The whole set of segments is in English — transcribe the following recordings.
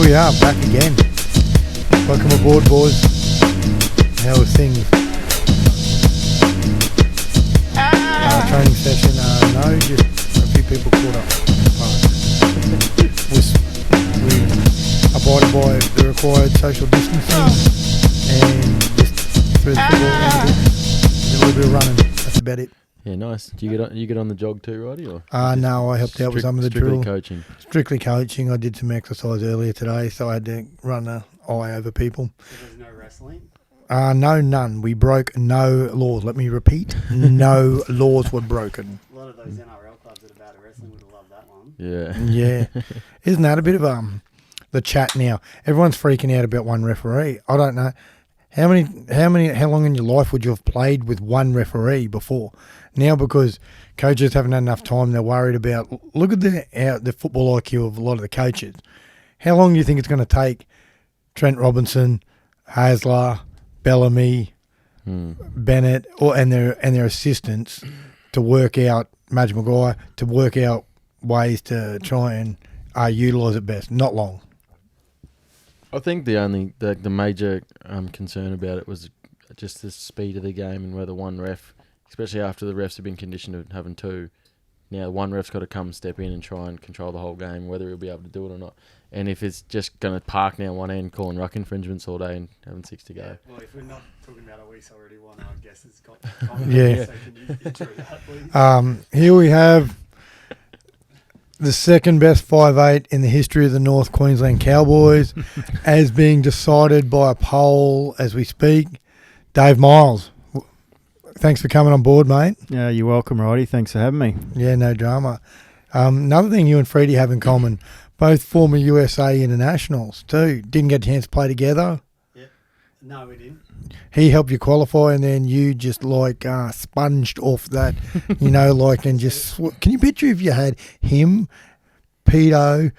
Here we are, back again. Welcome aboard, boys. How are things? Training session, no, just a few people caught up. We abided by the required social distancing and just threw the football around a bit. Did a little bit of running, that's about it. Yeah, nice. Do you get on the jog too, Roddy? Or No, I helped out with some of the drill. Strictly coaching. I did some exercise earlier today, so I had to run an eye over people. So there's no wrestling? No, none. We broke no laws. Let me repeat. No laws were broken. A lot of those NRL clubs that are bad at wrestling would have loved that one. Yeah. Yeah. Isn't that a bit of the chat now? Everyone's freaking out about one referee. I don't know. How long in your life would you have played with one referee before? Now, because coaches haven't had enough time, they're worried about, look at the football IQ of a lot of the coaches. How long do you think it's going to take Trent Robinson, Hasler, Bellamy, Bennett, and their assistants to work out, Madge Maguire, to work out ways to try and utilise it best? Not long. I think the major concern about it was just the speed of the game and whether one ref, especially after the refs have been conditioned to having two, now one ref's got to come step in and try and control the whole game, whether he'll be able to do it or not. And if it's just going to park now one end, calling ruck infringements all day and having 6 to go. Yeah, well, if we're not talking about a week's already won, I guess it's got yeah. So can you intro that, please? Here we have the second best 5'8" in the history of the North Queensland Cowboys, as being decided by a poll as we speak. Dave Myles, thanks for coming on board, mate. Yeah, you're welcome, Roddy. Thanks for having me. Yeah, no drama. Another thing you and Freddie have in common, both former USA internationals too. Didn't get a chance to play together. Yeah. No, we didn't. He helped you qualify, and then you just sponged off that, and just. Can you picture if you had him, Pito,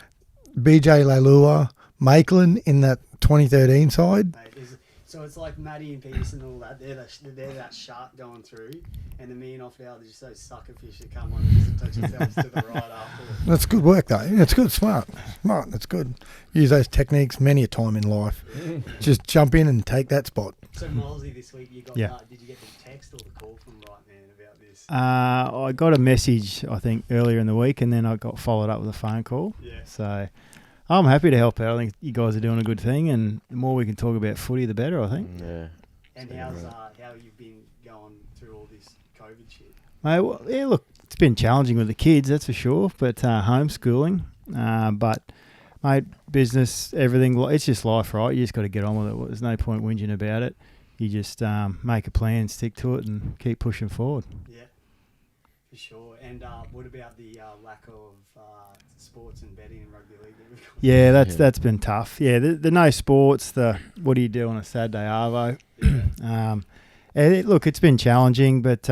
BJ Leilua, Maitland in that 2013 side? Mate, so it's like Matty and Peterson and all that. They're that shark going through, and the me and off out, they're just those sucker fish that come on and just touch themselves to the right after. That's good work, though. That's good, smart. That's good. Use those techniques many a time in life. Just jump in and take that spot. So, Milesy, this week, you got did you get the text or the call from Right Man about this? I got a message, I think, earlier in the week, and then I got followed up with a phone call. Yeah. So I'm happy to help out. I think you guys are doing a good thing, and the more we can talk about footy, the better, I think. Yeah. And how you've been going through all this COVID shit? Mate, well, yeah, look, it's been challenging with the kids, that's for sure, but homeschooling. But, mate, business, everything, it's just life, right? You just got to get on with it. There's no point whinging about it. You just make a plan, stick to it, and keep pushing forward. Yeah, for sure. And what about the lack of sports and betting in rugby league? Yeah, that's been tough. Yeah, the no sports, what do you do on a Saturday arvo? Yeah. Look, it's been challenging, but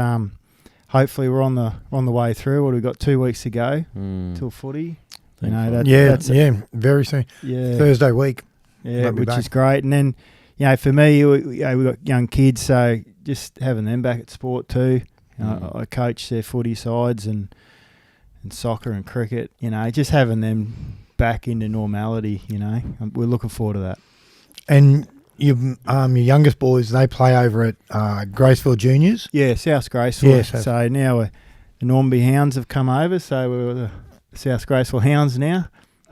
hopefully we're on the way through. What, we've got 2 weeks to go till footy. That's very soon. Yeah, Thursday week. Yeah, which is great. And then, for me, we've got young kids, so just having them back at sport too. I coach their footy sides and soccer and cricket. Just having them back into normality. We're looking forward to that. And your youngest boys, they play over at Graceville Juniors? Yeah, South Graceville. Yeah, so now the Normby Hounds have come over, so we're the South Graceville Hounds now.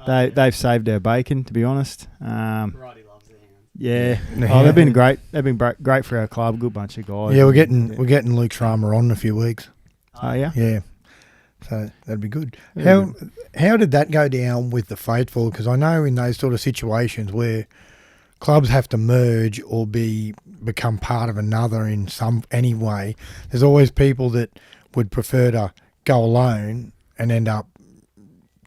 They've saved our bacon, to be honest. Roddy loves the Hounds. Yeah. Oh, they've been great. They've been great for our club. Good bunch of guys. Yeah, we're getting Luke Schramer on in a few weeks. Oh, yeah? Yeah. So that'd be good. How did that go down with the faithful? Because I know in those sort of situations where clubs have to merge or become part of another in any way, there's always people that would prefer to go alone and end up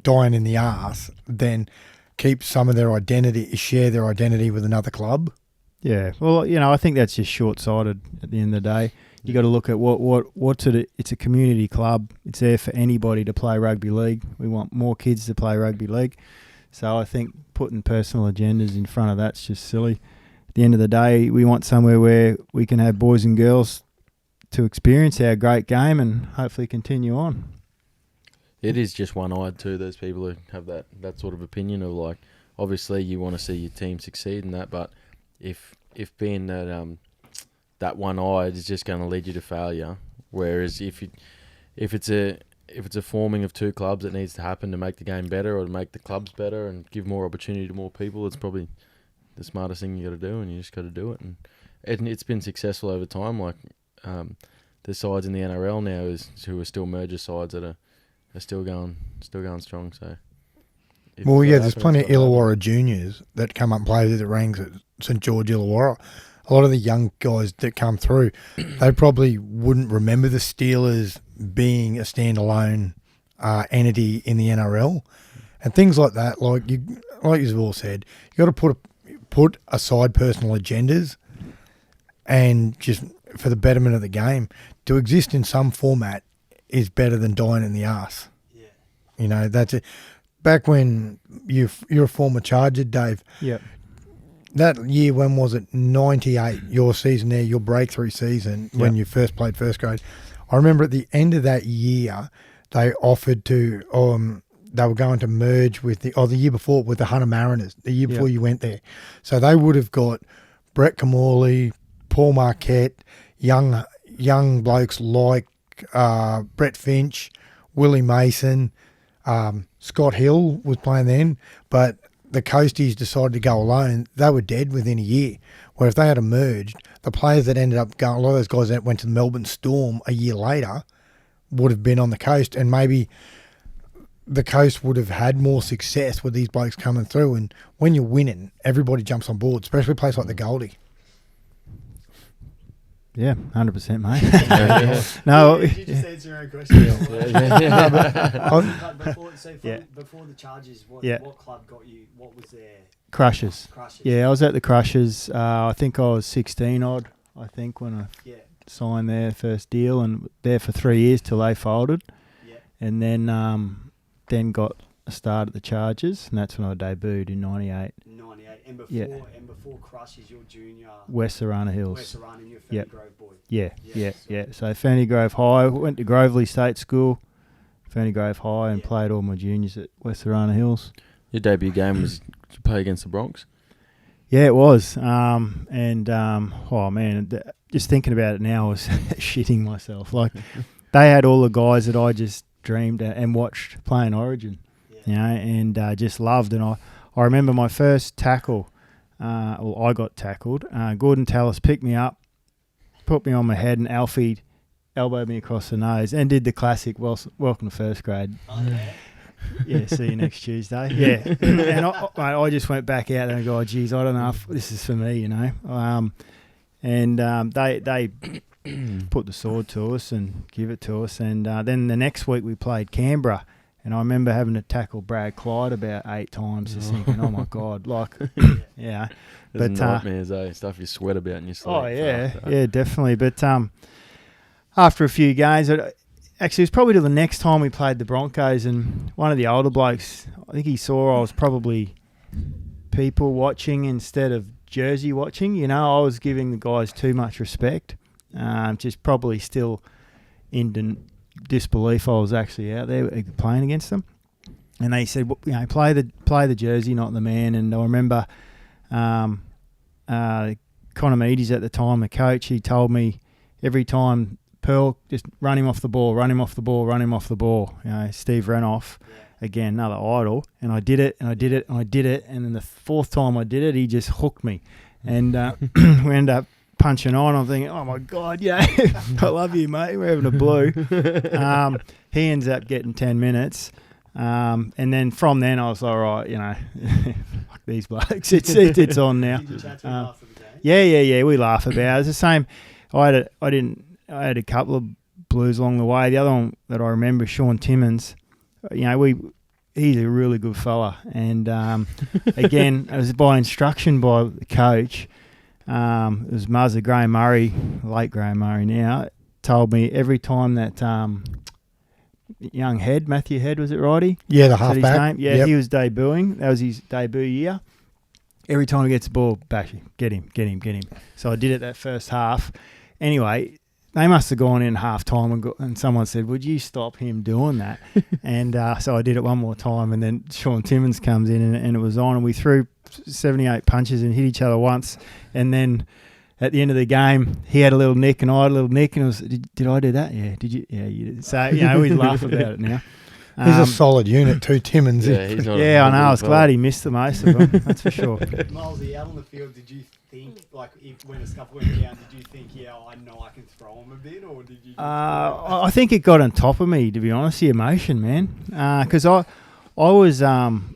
dying in the arse than keep some of their identity, share their identity with another club. Yeah, well, I think that's just short-sighted at the end of the day. You got to look at what's it. It's a community club. It's there for anybody to play rugby league. We want more kids to play rugby league. So I think putting personal agendas in front of that's just silly. At the end of the day, we want somewhere where we can have boys and girls to experience our great game and hopefully continue on. It is just one-eyed too. There's people who have that sort of opinion of like, obviously you want to see your team succeed in that, but if being that one-eyed is just going to lead you to failure, whereas if it's a forming of two clubs that needs to happen to make the game better or to make the clubs better and give more opportunity to more people, it's probably the smartest thing you got to do, and you just got to do it. And it's been successful over time. Like the sides in the NRL now who are still merger sides that are still going strong. So there's plenty of Illawarra juniors that come up and play with the ranks at St George Illawarra. A lot of the young guys that come through, they probably wouldn't remember the Steelers being a standalone entity in the NRL, and things like that. Like you've all said, you got to put aside personal agendas, and just for the betterment of the game, to exist in some format is better than dying in the arse. Yeah. You know, that's it. Back when you're a former Charger, Dave. Yeah. That year, when was it? 98, your season there, your breakthrough season, when you first played first grade. I remember at the end of that year, they offered to, they were going to merge with the year before with the Hunter Mariners, the year before you went there. So they would have got Brett Camorley, Paul Marquette, young blokes like Brett Finch, Willie Mason, Scott Hill was playing then, but the Coasties decided to go alone. They were dead within a year. Where if they had merged, the players that ended up going, a lot of those guys that went to the Melbourne Storm a year later would have been on the coast, and maybe the coast would have had more success with these blokes coming through. And when you're winning, everybody jumps on board, especially a place like the Goldie. Yeah, 100%, mate. No, you just answer your own question. Before the Chargers, what club got you? What was their Crushers? Yeah, I was at the Crushers. I think I was 16 odd. I think when I signed their first deal, and there for 3 years till they folded. Yeah. And then got a start at the Chargers, and that's when I debuted in '98. And before Crushers, your junior West Arana Hills. West Arana, and you're a Ferny Grove boy. Yeah. So Ferny Grove High, went to Grovely State School, Ferny Grove High, and played all my juniors at West Arana Hills. Your debut game was to play against the Bronx? Yeah, it was. Just thinking about it now, I was shitting myself. Like, they had all the guys that I just dreamed and watched playing Origin, you know, and just loved. And I remember my first tackle, I got tackled. Gordon Tallis picked me up, put me on my head, and Alfie elbowed me across the nose and did the classic welcome to first grade. Oh, yeah. Yeah, see you next Tuesday. Yeah. And I just went back out there and go, geez, I don't know if this is for me, you know. They put the sword to us and give it to us. And then the next week we played Canberra. And I remember having to tackle Brad Clyde about 8 times, just thinking, oh, my God. Like, yeah. But nightmares, stuff you sweat about in your sleep. Oh, yeah. Yeah, definitely. But after a few games, actually, it was probably till the next time we played the Broncos, and one of the older blokes, I think he saw I was probably people watching instead of jersey watching. You know, I was giving the guys too much respect, just probably still in disbelief I was actually out there playing against them. And they said, well, you know, play the jersey, not the man. And I remember Conomedes at the time, the coach, he told me every time, Pearl, just run him off the ball. You know, Steve Renoff, again, another idol. And I did it. And then the fourth time I did it, he just hooked me. And we ended up punching on. I'm thinking, oh, my God, yeah, I love you, mate. We're having a blue. He ends up getting 10 minutes. And then from then I was like, all right, you know, fuck these blokes. It's on now. Did you chat to him after the game? Yeah. We laugh about it. It's the same. I had a couple of blues along the way. The other one that I remember, Sean Timmins, you know, he's a really good fella. And again, it was by instruction by the coach. It was Muzzer Graham Murray, late Graham Murray now, told me every time that young Head, Matthew Head, was it righty? Yeah, the halfback. Yeah, He was debuting. That was his debut year. Every time he gets the ball, bash him, get him. So I did it that first half. Anyway, they must have gone in half time and someone said, "Would you stop him doing that?" And so I did it one more time, and then Sean Timmins comes in and it was on, and we threw 78 punches and hit each other once, and then at the end of the game, he had a little nick and I had a little nick, and it was, did I do that? Yeah, did you? Yeah, you did. So we laugh about it now. He's a solid unit too, Timmins. Yeah, he's not. Yeah, I know. I was glad he missed the most of them. That's for sure. Milesy, out on the field, did you think, like, when a scuffle went down, did you think, yeah, I know I can throw him a bit, or did you? I think it got on top of me, to be honest. The emotion, man, because I was, I'm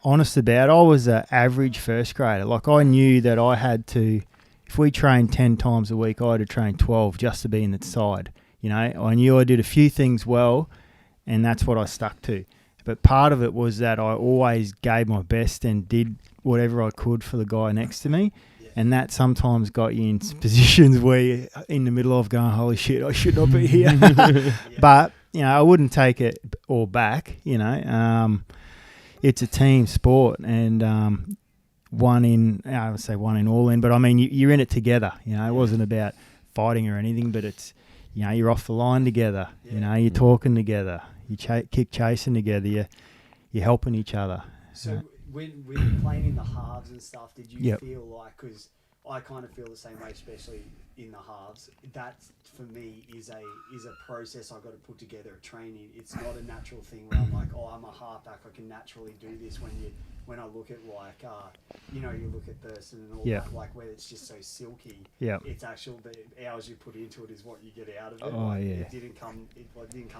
honest about it. I was an average first grader. Like, I knew that I had to, if we trained 10 times a week, I had to train 12 just to be in the side. I knew I did a few things well, and that's what I stuck to. But part of it was that I always gave my best and did whatever I could for the guy next to me. Yeah. And that sometimes got you in positions where you're in the middle of going, holy shit, I should not be here. Yeah. But, I wouldn't take it all back, It's a team sport, and I would say one in, all in. But, I mean, you're in it together. It wasn't about fighting or anything, but it's, you're off the line together. Yeah. You're talking together. You kick chasing together. You're helping each other. So when you're playing in the halves and stuff, did you feel like, because I kind of feel the same way, especially in the halves, that for me is a process I've got to put together at training. It's not a natural thing where I'm like, oh, I'm a halfback, I can naturally do this. When I look at like, you look at Thurston and all that, like where it's just so silky. Yeah. It's actual, the hours you put into it is what you get out of it. Oh, like, yeah. It didn't come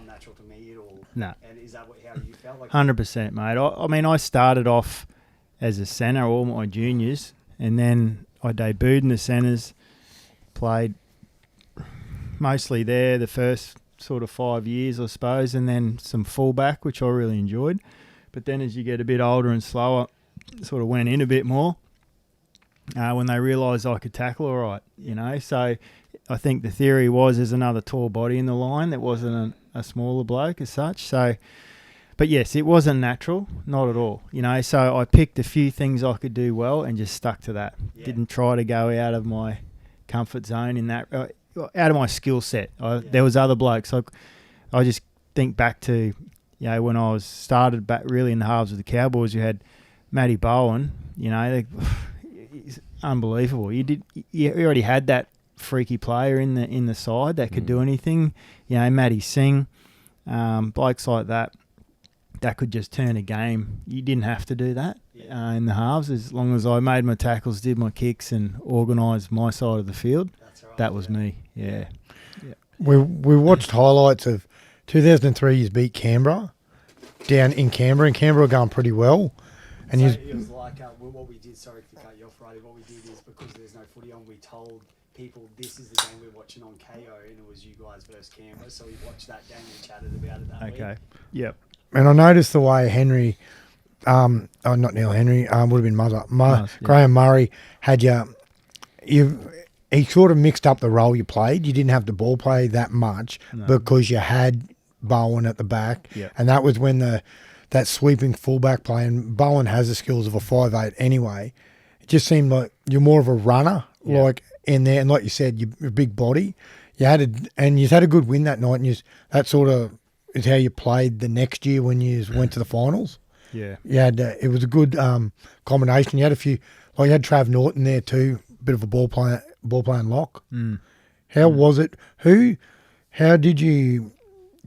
natural to me at all. No. And is that how you felt? Like 100%, mate. I mean, I started off as a centre, all my juniors, and then I debuted in the centres, played mostly there the first sort of 5 years, I suppose, and then some fullback, which I really enjoyed. But then as you get a bit older and slower, sort of went in a bit more when they realised I could tackle all right, So I think the theory was there's another tall body in the line that wasn't a smaller bloke as such. So, but yes, it wasn't natural, not at all, So I picked a few things I could do well and just stuck to that. Yeah. Didn't try to go out of my comfort zone in that, out of my skill set. There was other blokes. I just think back to, when I started back really in the halves with the Cowboys, you had Matty Bowen, he's unbelievable. You already had that freaky player in the side that could do anything. Matty Singh, blokes like that could just turn a game. You didn't have to do that in the halves, as long as I made my tackles, did my kicks, and organised my side of the field. That's right, that was me. Yeah. We watched highlights of 2003. You beat Canberra down in Canberra, and Canberra were going pretty well. And so it was like what we did. Sorry to cut you off, Friday. What we did is, because there's no footy on, we told people this is the game we're watching on KO, and it was you guys versus Canberra. So we watched that game and chatted about it that week. Okay. Yep. And I noticed the way Henry, not Neil Henry, would have been Muzzer. Graham Murray had he sort of mixed up the role you played. You didn't have the ball play that much because you had Bowen at the back. Yep. And that was when that sweeping fullback play, and Bowen has the skills of a 5'8" anyway. It just seemed like you're more of a runner, like in there. And like you said, you're a big body. You had a good win that night, and that sort of is how you played the next year when you went to the finals. Yeah. You had it was a good combination. You had a few, like you had Trav Norton there too, bit of a ball playing lock. Mm. How was it? How did you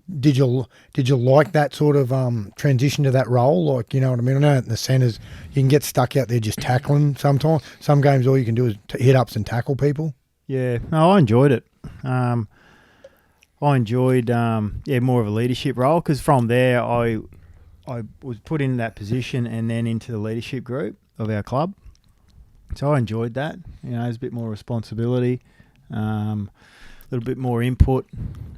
like that sort of transition to that role? Like, you know what I mean? I know in the centres you can get stuck out there just tackling sometimes. Some games all you can do is hit ups and tackle people. Yeah, no, I enjoyed it. I enjoyed more of a leadership role, because from there I was put in that position and then into the leadership group of our club. So I enjoyed that. There's a bit more responsibility, a little bit more input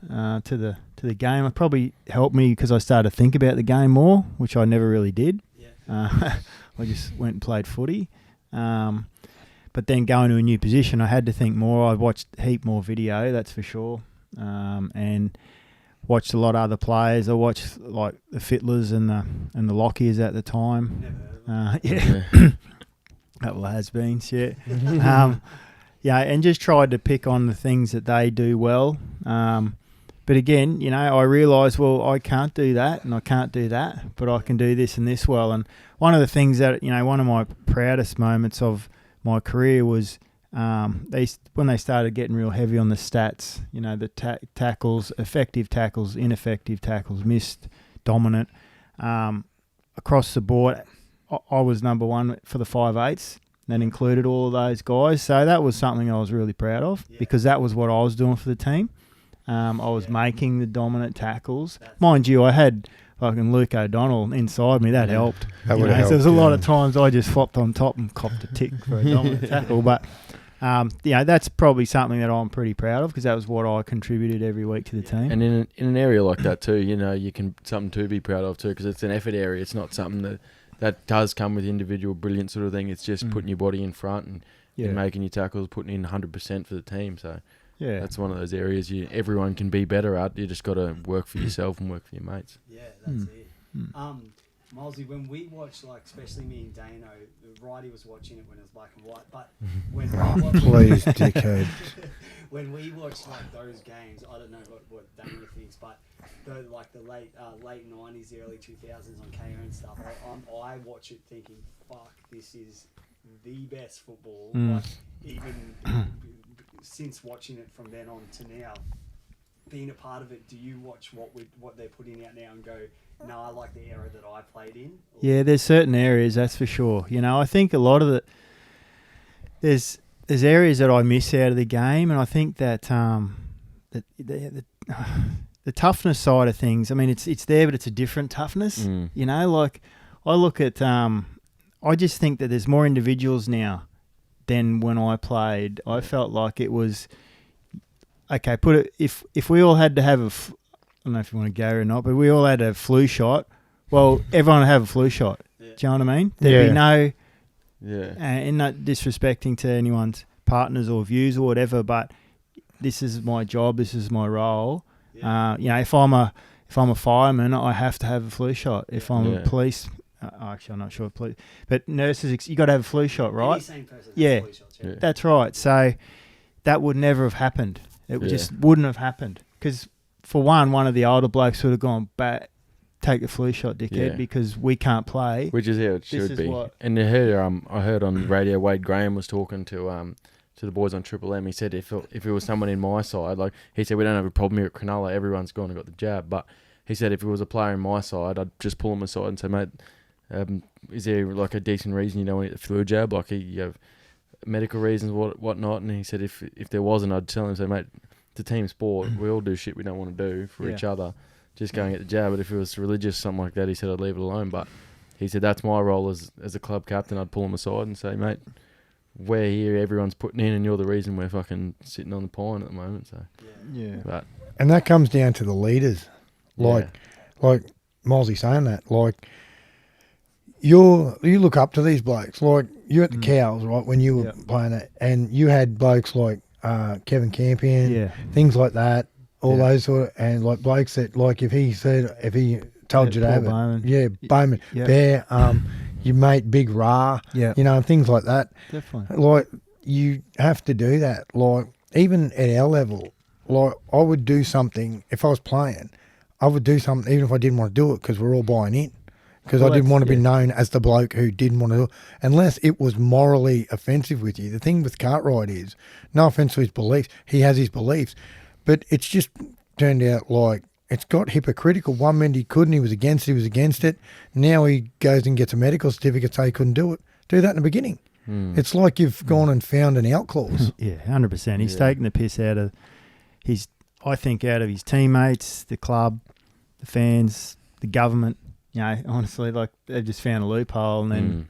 to the game. It probably helped me because I started to think about the game more, which I never really did. Yeah. I just went and played footy. But then going to a new position, I had to think more. I watched a heap more video, that's for sure, and watched a lot of other players. I watched like the Fittlers and the Lockies at the time. Yeah. Couple of has-beens, yeah. Yeah, and just tried to pick on the things that they do well. But again, I realised, well, I can't do that and I can't do that, but I can do this and this well. And one of the things that, one of my proudest moments of my career was when they started getting real heavy on the stats, the tackles, effective tackles, ineffective tackles, missed, dominant, across the board. I was number one for the 5/8. That included all of those guys. So that was something I was really proud of because that was what I was doing for the team. I was making the dominant tackles. Mind you, I had fucking Luke O'Donnell inside me. That helped. That would have helped. So there's a lot of times I just flopped on top and copped a tick for a dominant tackle. But, that's probably something that I'm pretty proud of because that was what I contributed every week to the team. And in an area like that too, you can something to be proud of too because it's an effort area. It's not something that does come with individual brilliant sort of thing. It's just putting your body in front and making your tackles, putting in 100% for the team. So that's one of those areas everyone can be better at. You just got to work for yourself and work for your mates. Yeah, that's it. Milesy, when we watched, especially me and Dano, Righty was watching it when it was black and white, but when we watched... Please, dickhead. When we watched, those games, I don't know what Dano thinks, but the late 90s, the early 2000s on KO and stuff, I watch it thinking, fuck, this is the best football. Even since watching it from then on to now, being a part of it, do you watch what they're putting out now and go, no, I like the era that I played in? Or? Yeah, there's certain areas, that's for sure. I think a lot of there's areas that I miss out of the game, and I think that the toughness side of things, I mean, it's there, but it's a different toughness. I look at, I just think that there's more individuals now than when I played. I felt like it was, okay, if we all had to have I don't know if you want to go or not, but we all had a flu shot. Well, everyone would have a flu shot. Yeah. Do you know what I mean? There'd be no, and not disrespecting to anyone's partners or views or whatever, but this is my job, this is my role. Yeah. If I'm a fireman, I have to have a flu shot. If I'm a police, actually I'm not sure of police, but nurses, you got to have a flu shot, right? Same person Yeah, flu shots, that's right. So that would never have happened. It just wouldn't have happened because. For one of the older blokes would have gone back, take the flu shot, dickhead, because we can't play. Which is how it should be. And I heard on the radio Wade Graham was talking to the boys on Triple M. He said if it was someone in my side, he said we don't have a problem here at Cronulla. Everyone's gone and got the jab. But he said if it was a player in my side, I'd just pull him aside and say, mate, is there a decent reason you don't want to get the flu jab? You have medical reasons, whatnot. And he said if there wasn't, I'd tell him, say, mate, it's a team sport. We all do shit we don't want to do for each other. Just go and get the jab. But if it was religious, something like that, he said I'd leave it alone. But he said that's my role as a club captain. I'd pull him aside and say, mate, we're here. Everyone's putting in, and you're the reason we're fucking sitting on the pine at the moment. So and that comes down to the leaders, like Milesy saying that, you look up to these blokes. You're at the Cows, right, when you were playing it, and you had blokes like Kevin Campion, things like that, all those sort of, and blokes that if he told you to have Bowman. Bowman, Bear, your mate Big Ra, things like that. Definitely. You have to do that. Even at our level, I would do something if I was playing. I would do something even if I didn't want to do it because we're all buying in. Because I didn't want to be known as the bloke who didn't want to do it, unless it was morally offensive with you. The thing with Cartwright is, no offence to his beliefs, he has his beliefs, but it's just turned out it's got hypocritical. One minute he couldn't, he was against it. Now he goes and gets a medical certificate so he couldn't do it. Do that in the beginning. It's like you've gone and found an out clause. 100%. He's taking the piss out of his teammates, the club, the fans, the government. Honestly, they've just found a loophole, and then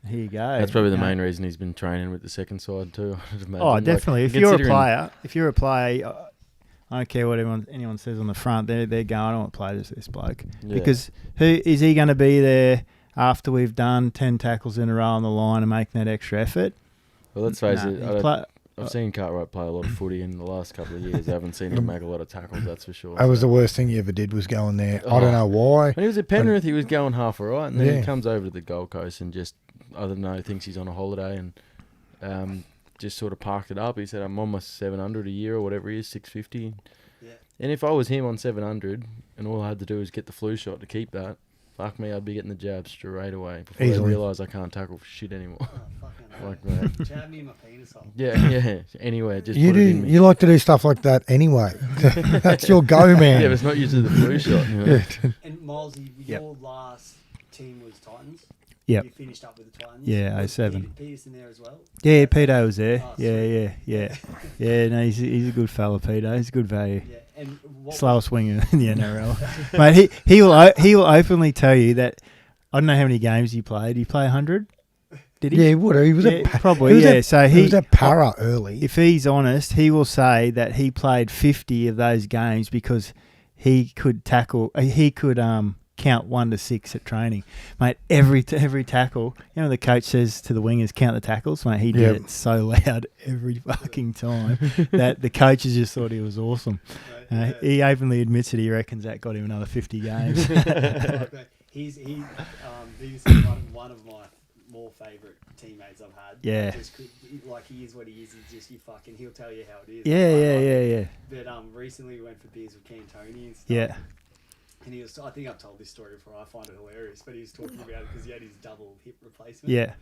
here you go. That's probably the main reason he's been training with the second side too. Definitely. If you're a player, I don't care what anyone says on the front. They're going, I don't want to play this bloke because who is he going to be there after we've done 10 tackles in a row on the line and making that extra effort? Well, let's face it. I've seen Cartwright play a lot of footy in the last couple of years. I haven't seen him make a lot of tackles, that's for sure. That was the worst thing he ever did, was going there. I don't know why. When he was at Penrith, he was going half alright, and then he comes over to the Gold Coast and just, I don't know, thinks he's on a holiday and just sort of parked it up. He said, I'm on my 700 a year or whatever it is, 650. Yeah. And if I was him on 700 and all I had to do was get the flu shot to keep that, fuck me, I'd be getting the jab straight away before Easily. I realise I can't tackle for shit anymore. Oh, fucking hell. Like that. Jab me in my penis hole. Yeah. Anywhere, just You put it in do. me. You like to do stuff like that anyway. That's your go, man. Yeah, but it's not usually the flu shot. You know? Yeah. And Milesy, your last team was Titans. Yep. You finished up with the Titans. Yeah, Was 07. Peterson there as well. Yeah, Peter was there. Oh, Yeah. Yeah, no, he's a good fella, Peter. He's a good value. Yeah, and what Slowest winger in the NRL. Mate, he will openly tell you that. I don't know how many games he played. Did he play 100? Did he? Yeah, he would. He was Yeah, a probably. he was Yeah, a- so he was he. a para early. If he's honest, he will say that he played 50 of those games because he could tackle. He could count 1 to 6 at training, mate. Every tackle. You know, the coach says to the wingers, "Count the tackles," mate. He did Yep. it so loud every fucking time that the coaches just thought he was awesome. Right, He openly admits that he reckons that got him another 50 games. He's one of my more favourite teammates I've had. Yeah. Like he is what he is. He'll tell you how it is. Yeah. But recently we went for beers with Cantoni and stuff. Yeah. And I think I've told this story before. I find it hilarious. But he was talking about it because he had his double hip replacement. Yeah.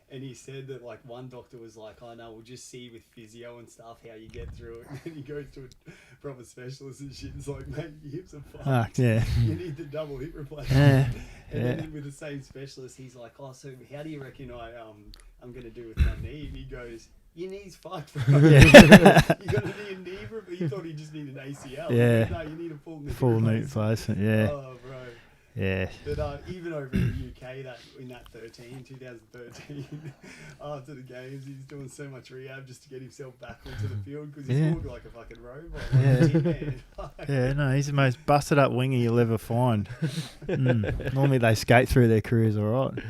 And he said that like one doctor was like, "Oh no, we'll just see with physio and stuff how you get through it." And then he goes to a proper specialist and shit. It's like, "Mate, your hips are fucked. Yeah. You need the double hip replacement." Yeah. And Yeah. then with the same specialist, he's like, "Oh, so how do you reckon I'm gonna do with my knee?" And he goes, "Your knee's fucked, bro. Yeah. You got a knee replacement." He thought he just needed an ACL. Yeah. No, you need a full knee Full knee replacement. replacement. Yeah. Oh, bro. Yeah. But even over in the UK, in that 2013, after the games, he's doing so much rehab just to get himself back onto the field because he's Yeah. walking like a fucking robot. Yeah. Like a tin man. Yeah, no, he's the most busted up winger you'll ever find. Normally they skate through their careers all right.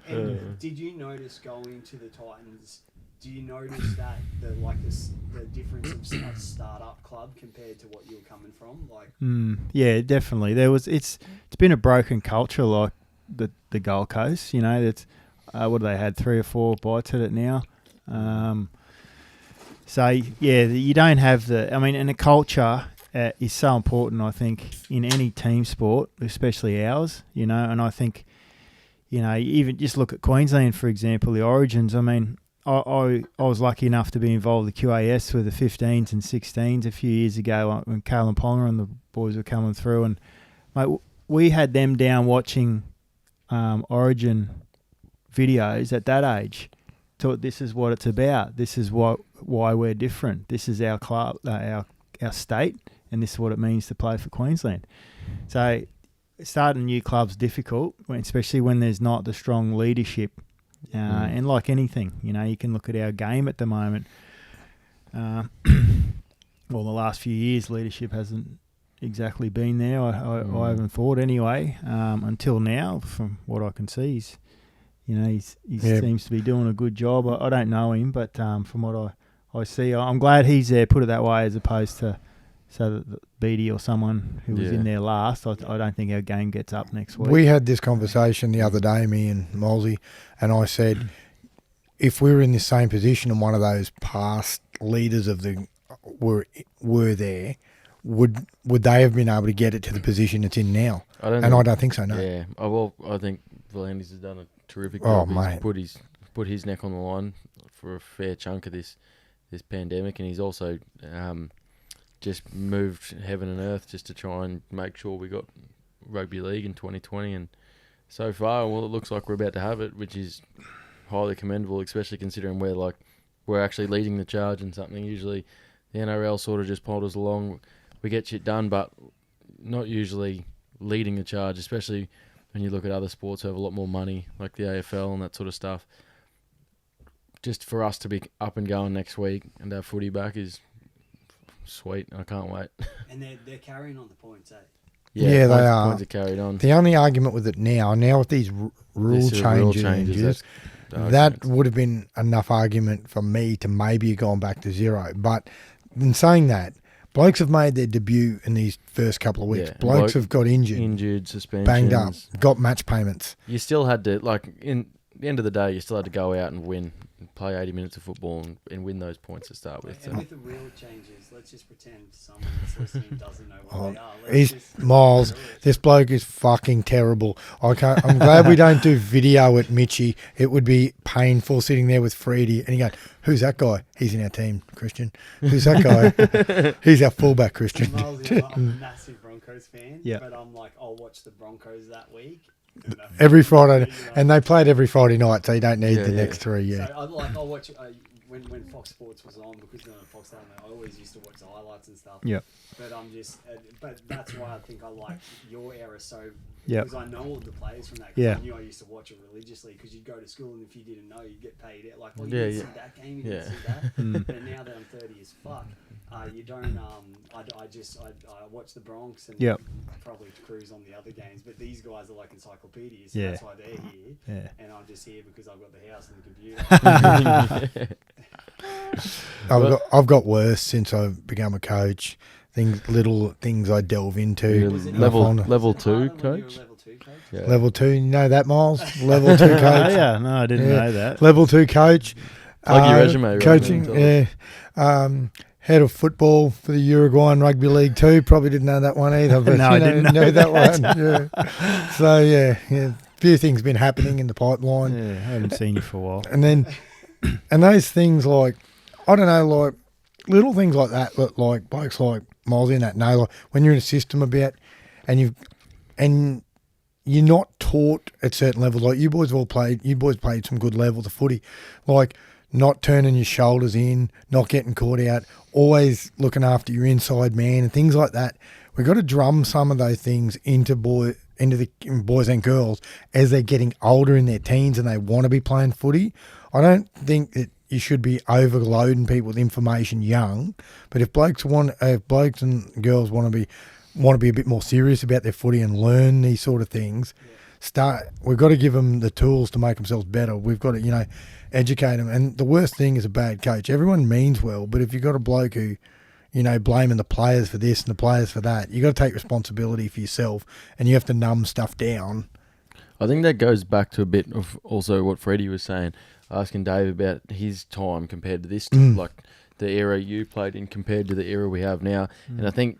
And did you notice going to the Titans? Do you notice that the difference of a startup club compared to what you were coming from? Like, Yeah, definitely. It's been a broken culture like the Gold Coast. You know, that's what they had 3 or 4 bites at it now. So yeah, you don't have and the culture is so important. I think in any team sport, especially ours. You know, and I think even just look at Queensland for example, the Origins. I mean. I was lucky enough to be involved with the QAS with the 15s and 16s a few years ago when Kalen Ponga and the boys were coming through. And, mate, we had them down watching Origin videos at that age. Thought this is what it's about. This is why we're different. This is our club, our state, and this is what it means to play for Queensland. So starting new clubs difficult, especially when there's not the strong leadership. And like anything, you can look at our game at the moment. The last few years, leadership hasn't exactly been there. I haven't thought anyway. Until now, from what I can see, he seems to be doing a good job. I don't know him, but from what I see, I'm glad he's there. Put it that way, as opposed to so that Beattie or someone who was in there last. I don't think our game gets up next week. We had this conversation the other day, me and Milesy, and I said, if we were in the same position and one of those past leaders of were there, would they have been able to get it to the position it's in now? I don't think so. No. Yeah. I think Volandis has done a terrific Oh, job. mate. He's put his neck on the line for a fair chunk of this pandemic, and he's also just moved heaven and earth just to try and make sure we got rugby league in 2020. And so far, it looks like we're about to have it, which is highly commendable, especially considering we're actually leading the charge in something. Usually the NRL sort of just polders along. We get shit done, but not usually leading the charge, especially when you look at other sports who have a lot more money, like the AFL and that sort of stuff. Just for us to be up and going next week and have footy back is sweet. I can't wait. And they're carrying on the points, eh? Yeah, they are. Points are carried on. The only argument with it now with these rule changes, that would have been enough argument for me to maybe have gone back to 0. But in saying that, blokes have made their debut in these first couple of weeks. Yeah, blokes have got injured, suspensions, banged up, got match payments. You still had to at the end of the day, you still had to go out and win, and play 80 minutes of football and win those points to start with. And So. with the real changes, let's just pretend someone that's listening doesn't know what they are. He's Miles. This bloke is fucking terrible. I'm glad we don't do video at Mitchie. It would be painful sitting there with Freedy and you go, "Who's that guy? He's in our team, Christian. Who's that guy? He's our fullback, Christian." Miles, I'm a massive Broncos fan, Yeah. but I'm like, I'll watch the Broncos that week. Every Friday, and they played every Friday night, so you don't need the next three. Yeah. So I'll watch when Fox Sports was on, because on Fox Element, I always used to watch the highlights and stuff. Yep. But I'm just, but that's why I think I like your era so. Yep. Because I know all the players from that. Yeah. I knew I used to watch it religiously because you'd go to school and if you didn't know, you'd get paid out. Like, you didn't see that game, you didn't see that. But now that I'm 30 as fuck, you don't. I watch the Bronx and probably cruise on the other games. But these guys are like encyclopedias, so that's why they're here. Yeah. And I'm just here because I've got the house and the computer. I've got worse since I've become a coach. Little things I delve into. Level 2 coach. Level 2 coach. Yeah. Level 2, you know that, Miles? Level 2 coach. Yeah, no, I didn't know that. Level 2 coach. Plug your resume, right? Coaching, yeah. Head of football for the Uruguayan Rugby League 2. Probably didn't know that one either. But No, I didn't know that one. Yeah. So, yeah. A few things been happening in the pipeline. Yeah, I haven't seen you for a while. And then, and those things like, I don't know, like little things like that, like blokes like Miles in that know, like when you're in a system a bit and you're not taught at certain levels, like you boys played some good levels of footy, like not turning your shoulders in, not getting caught out, always looking after your inside man and things like that. We've got to drum some of those things into the boys and girls as they're getting older in their teens and they want to be playing footy. I don't think that you should be overloading people with information young, but if blokes and girls want to be a bit more serious about their footy and learn these sort of things, we've got to give them the tools to make themselves better. We've got to, educate them. And the worst thing is a bad coach. Everyone means well, but if you've got a bloke who, blaming the players for this and the players for that, you got to take responsibility for yourself and you have to numb stuff down. I think that goes back to a bit of also what Freddie was saying, asking Dave about his time compared to this, like the era you played in compared to the era we have now. And I think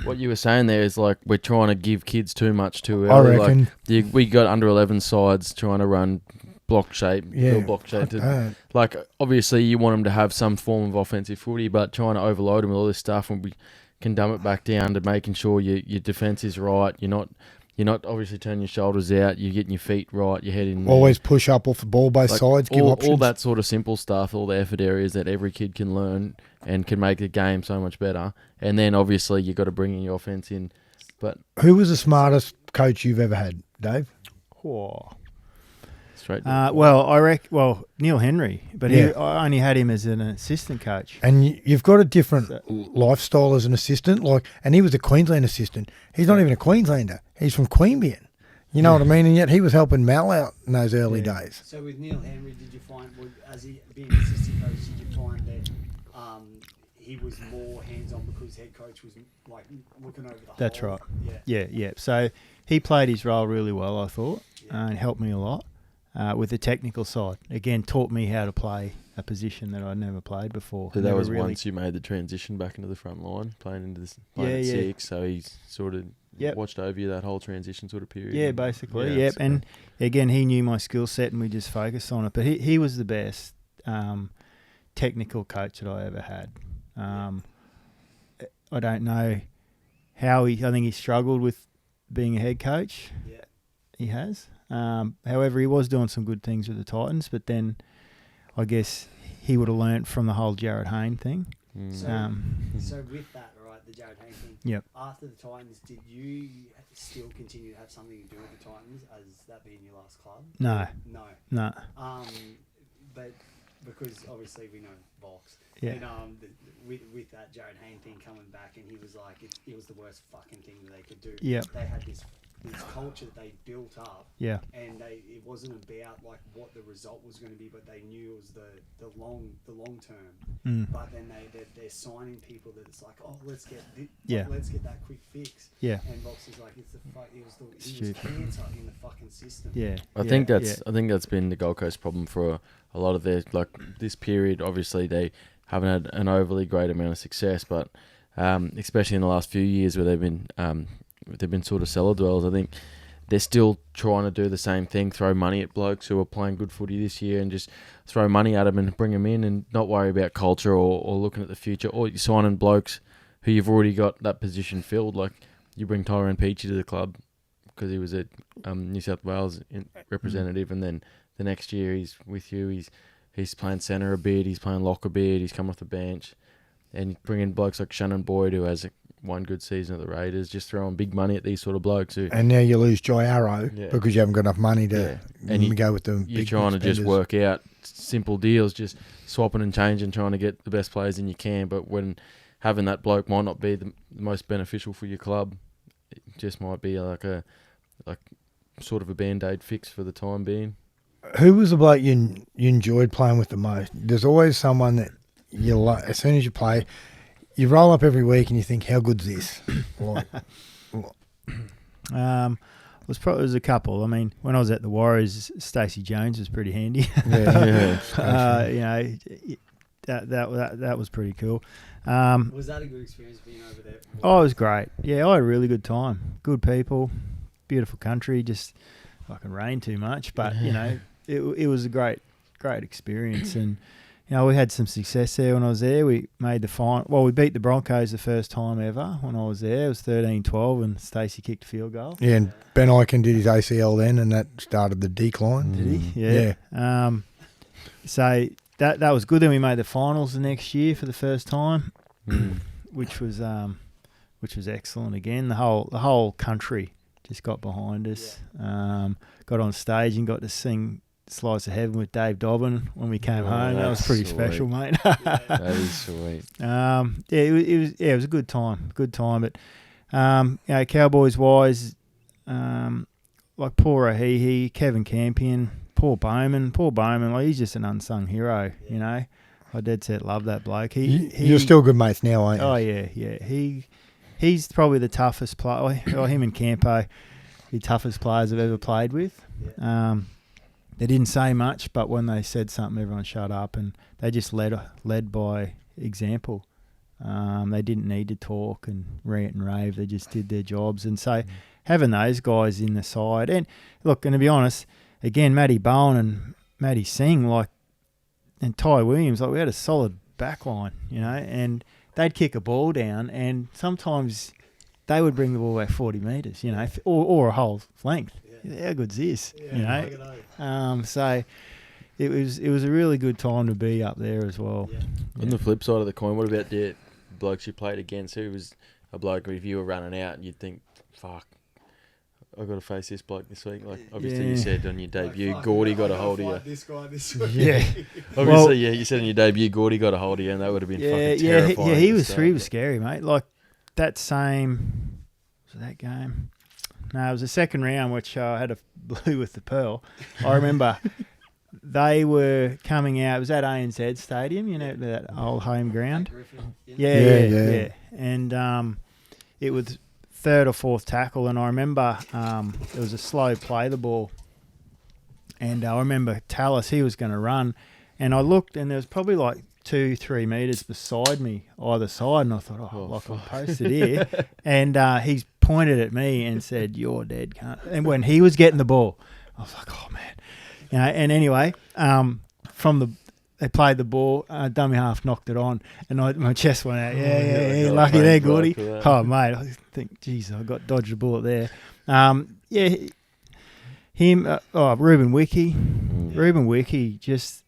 what you were saying there is like we're trying to give kids too much too early. I reckon. Like we got under 11 sides trying to run block shape, block shape. Like obviously you want them to have some form of offensive footy, but trying to overload them with all this stuff, and we can dumb it back down to making sure your defence is right. You're not obviously turning your shoulders out. You're getting your feet right. Your head in. Always push up off the ball, both sides. Give options. All that sort of simple stuff. All the effort areas that every kid can learn and can make the game so much better. And then obviously you got to bring in your offense in. But who was the smartest coach you've ever had, Dave? straight. Neil Henry, but I only had him as an assistant coach. And you've got a different lifestyle as an assistant, and he was a Queensland assistant. He's not even a Queenslander. He's from Queanbeyan. You know what I mean? And yet he was helping Mal out in those early days. So with Neil Henry, did you find, as he being an assistant coach, did you find that he was more hands-on because head coach was like looking over the whole? That's right. Yeah. Yeah. So he played his role really well, I thought, and helped me a lot with the technical side. Again, taught me how to play a position that I'd never played before. So that was once you made the transition back into the front line, playing into this six. So he's sort of watched over you that whole transition sort of period. Yeah, basically. Yep. And again, he knew my skill set, and we just focused on it. But he was the best technical coach that I ever had. I don't know how I think he struggled with being a head coach. Yeah. He has. However, he was doing some good things with the Titans, but then I guess he would have learnt from the whole Jared Hayne thing. So with that, right, the Jared Hayne thing, yep. After the Titans, did you still continue to have something to do with the Titans as that being your last club? No. But because obviously we know Vox. Yeah. And with that Jared Hayne thing coming back, and he was like, it was the worst fucking thing that they could do. Yep. They had this this culture that they built up. Yeah. And it wasn't about like what the result was going to be, but they knew it was the long term. But then they're signing people that it's like, oh, let's get let's get that quick fix. Yeah. And Vox is like, it was cancer in the fucking system. Yeah. I think that's been the Gold Coast problem for a lot of their like this period. Obviously, they haven't had an overly great amount of success, but especially in the last few years where they've been sort of cellar dwellers, I think they're still trying to do the same thing, throw money at blokes who are playing good footy this year and just throw money at them and bring them in and not worry about culture or looking at the future, or you're signing blokes who you've already got that position filled. Like you bring Tyrone Peachy to the club because he was a New South Wales representative, and then the next year he's with you, he's playing centre a bit, he's playing lock a bit, he's come off the bench, and you bring in blokes like Shannon Boyd who has one good season at the Raiders, just throwing big money at these sort of blokes. And now you lose Jai Arrow because you haven't got enough money to go with them. You're trying to just work out simple deals, just swapping and changing, trying to get the best players in you can. But when having that bloke might not be the most beneficial for your club, it just might be like sort of a band-aid fix for the time being. Who was the bloke you enjoyed playing with the most? There's always someone that you like. As soon as you play, you roll up every week and you think, how good's this? It was a couple. I mean, when I was at the Warriors, Stacey Jones was pretty handy. That was pretty cool. Was that a good experience being over there? Oh, it was great. Yeah, I had a really good time. Good people, beautiful country. Just fucking rained too much, but it was a great experience. And we had some success there when I was there. We made the final. Well, we beat the Broncos the first time ever when I was there. It was 13-12 and Stacey kicked a field goal. Yeah, and Ben Eichen did his ACL then, and that started the decline. Did he? Yeah. So that was good. Then we made the finals the next year for the first time, which was excellent again. The whole country just got behind us. Got on stage and got to sing Slice of Heaven with Dave Dobbin when we came home. That was pretty special, mate. That is sweet. It was a good time. But Cowboys wise, like Paul Rahee, Kevin Campion, Paul Bowman, like he's just an unsung hero. I dead set love that bloke. You're still good mates now, aren't you? Oh yeah. He's probably the toughest player. Or him and Campo, the toughest players I've ever played with. They didn't say much, but when they said something, everyone shut up, and they just led by example. They didn't need to talk and rant and rave. They just did their jobs. And so having those guys in the side, and look, and to be honest, again, Matty Bowen and Matty Singh, and Ty Williams, we had a solid back line, and they'd kick a ball down, and sometimes they would bring the ball back 40 metres, or a whole length. How good's this? So it was a really good time to be up there as well. On the flip side of the coin, what about the blokes you played against? Who was a bloke if you were running out and you'd think, fuck, I've got to face this bloke this week? Like, obviously you said on your debut, Gordy got a hold of you. This guy this week. Yeah. Obviously, you said on your debut, Gordy got a hold of you, and that would have been fucking terrifying. Yeah, he was scary, mate. Like that same, was that game? No, it was the second round, which I had a blue with the pearl. I remember they were coming out. It was at ANZ Stadium, that old home ground. Yeah. And it was third or fourth tackle, and I remember it was a slow play, the ball. And I remember Tallis, he was going to run, and I looked, and there was probably 2-3 metres beside me either side, and I thought, I'm posted here. And he's pointed at me and said, "You're dead, cunt." And when he was getting the ball, I was like, oh man. And anyway, they played the ball, dummy half knocked it on, and my chest went out. Yeah, lucky there, Gordy. Oh mate, I think, geez, I got dodged a bullet there. Ruben Wiki, just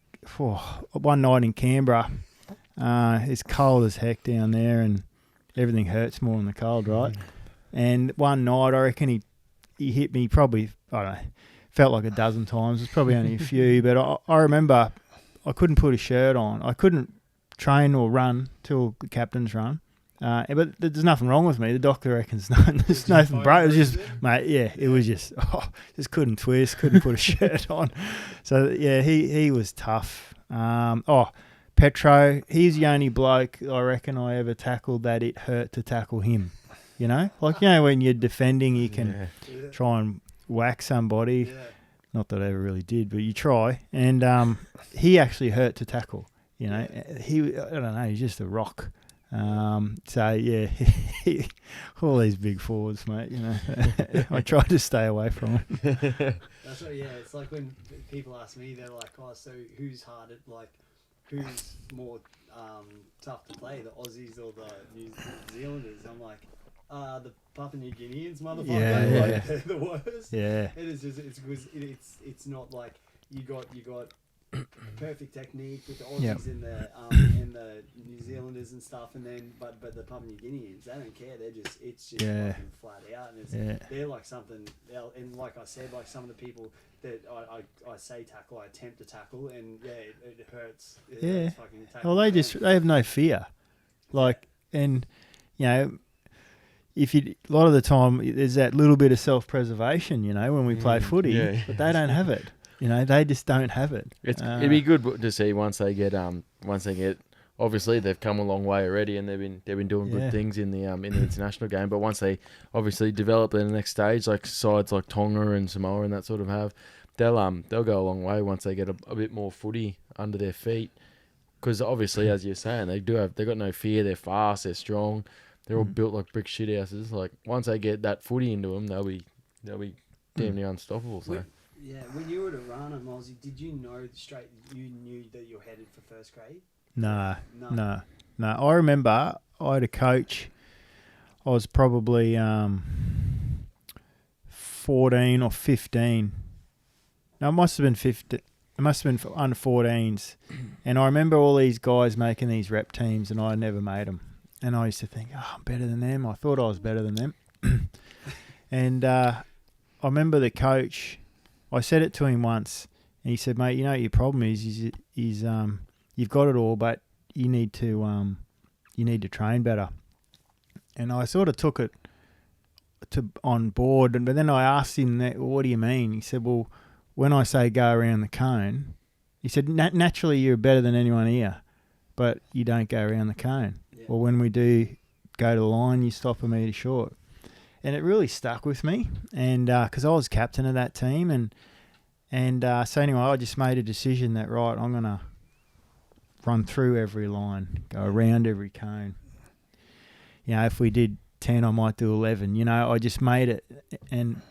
one night in Canberra, it's cold as heck down there, and everything hurts more in the cold, right? And one night, I reckon he hit me probably, I don't know, felt like a dozen times. It's probably only a few, but I remember I couldn't put a shirt on. I couldn't train or run till the captain's run. But there's nothing wrong with me. The doctor reckons there's nothing broke. It was just, mate, it was just, just couldn't twist, couldn't put a shirt on. So, yeah, he was tough. Petro, he's the only bloke I reckon I ever tackled that it hurt to tackle him. You know? Like, when you're defending, you can try and whack somebody. Yeah. Not that I ever really did, but you try. And he actually hurt to tackle. You know? I don't know, he's just a rock. So yeah, all these big forwards, mate. I try to stay away from it. That's what, it's like when people ask me, they're like, "Oh, so who's harder? Like, who's more tough to play, the Aussies or the New Zealanders?" I'm like, the Papua New Guineans, motherfucker. Yeah. Like, they're the worst. Yeah, it is just it's not like you got perfect technique with the Aussies and the New Zealanders and stuff, and then but the Papua New Guineans, they don't care. It's just fucking flat out, and they're like something else. And like I said, like some of the people that I say tackle, I attempt to tackle, and it hurts. It's fucking well, they have no fear, like, and if you a lot of the time there's that little bit of self-preservation, when we play footy, but they don't have it. They just don't have it. It'd be good to see once they get. Obviously, they've come a long way already, and they've been doing good things in the international game. But once they obviously develop in the next stage, like sides like Tonga and Samoa and that sort of have, they'll go a long way once they get a bit more footy under their feet. Because obviously, as you're saying, they've got no fear. They're fast. They're strong. They're all built like brick shit houses. Like once they get that footy into them, they'll be damn near unstoppable. So. Yeah, when you were at Arana, Milesy, did you know you knew that you're headed for first grade? No. I remember I had a coach. I was probably 14 or 15. No, it must have been 15. It must have been under 14s. And I remember all these guys making these rep teams, and I never made them. And I used to think, I'm better than them. I thought I was better than them. And I remember the coach. I said it to him once, and he said, "Mate, you know what your problem is you've got it all, but you need to train better." And I sort of took it on board, but then I asked him, "What do you mean?" He said, "Well, when I say go around the cone," he said, "naturally you're better than anyone here, but you don't go around the cone. Yeah. Well, when we do go to the line, you stop a metre short." And it really stuck with me, and because I was captain of that team, and so anyway, I just made a decision that I'm gonna run through every line, go around every cone. If we did 10, I might do 11. I just made it, and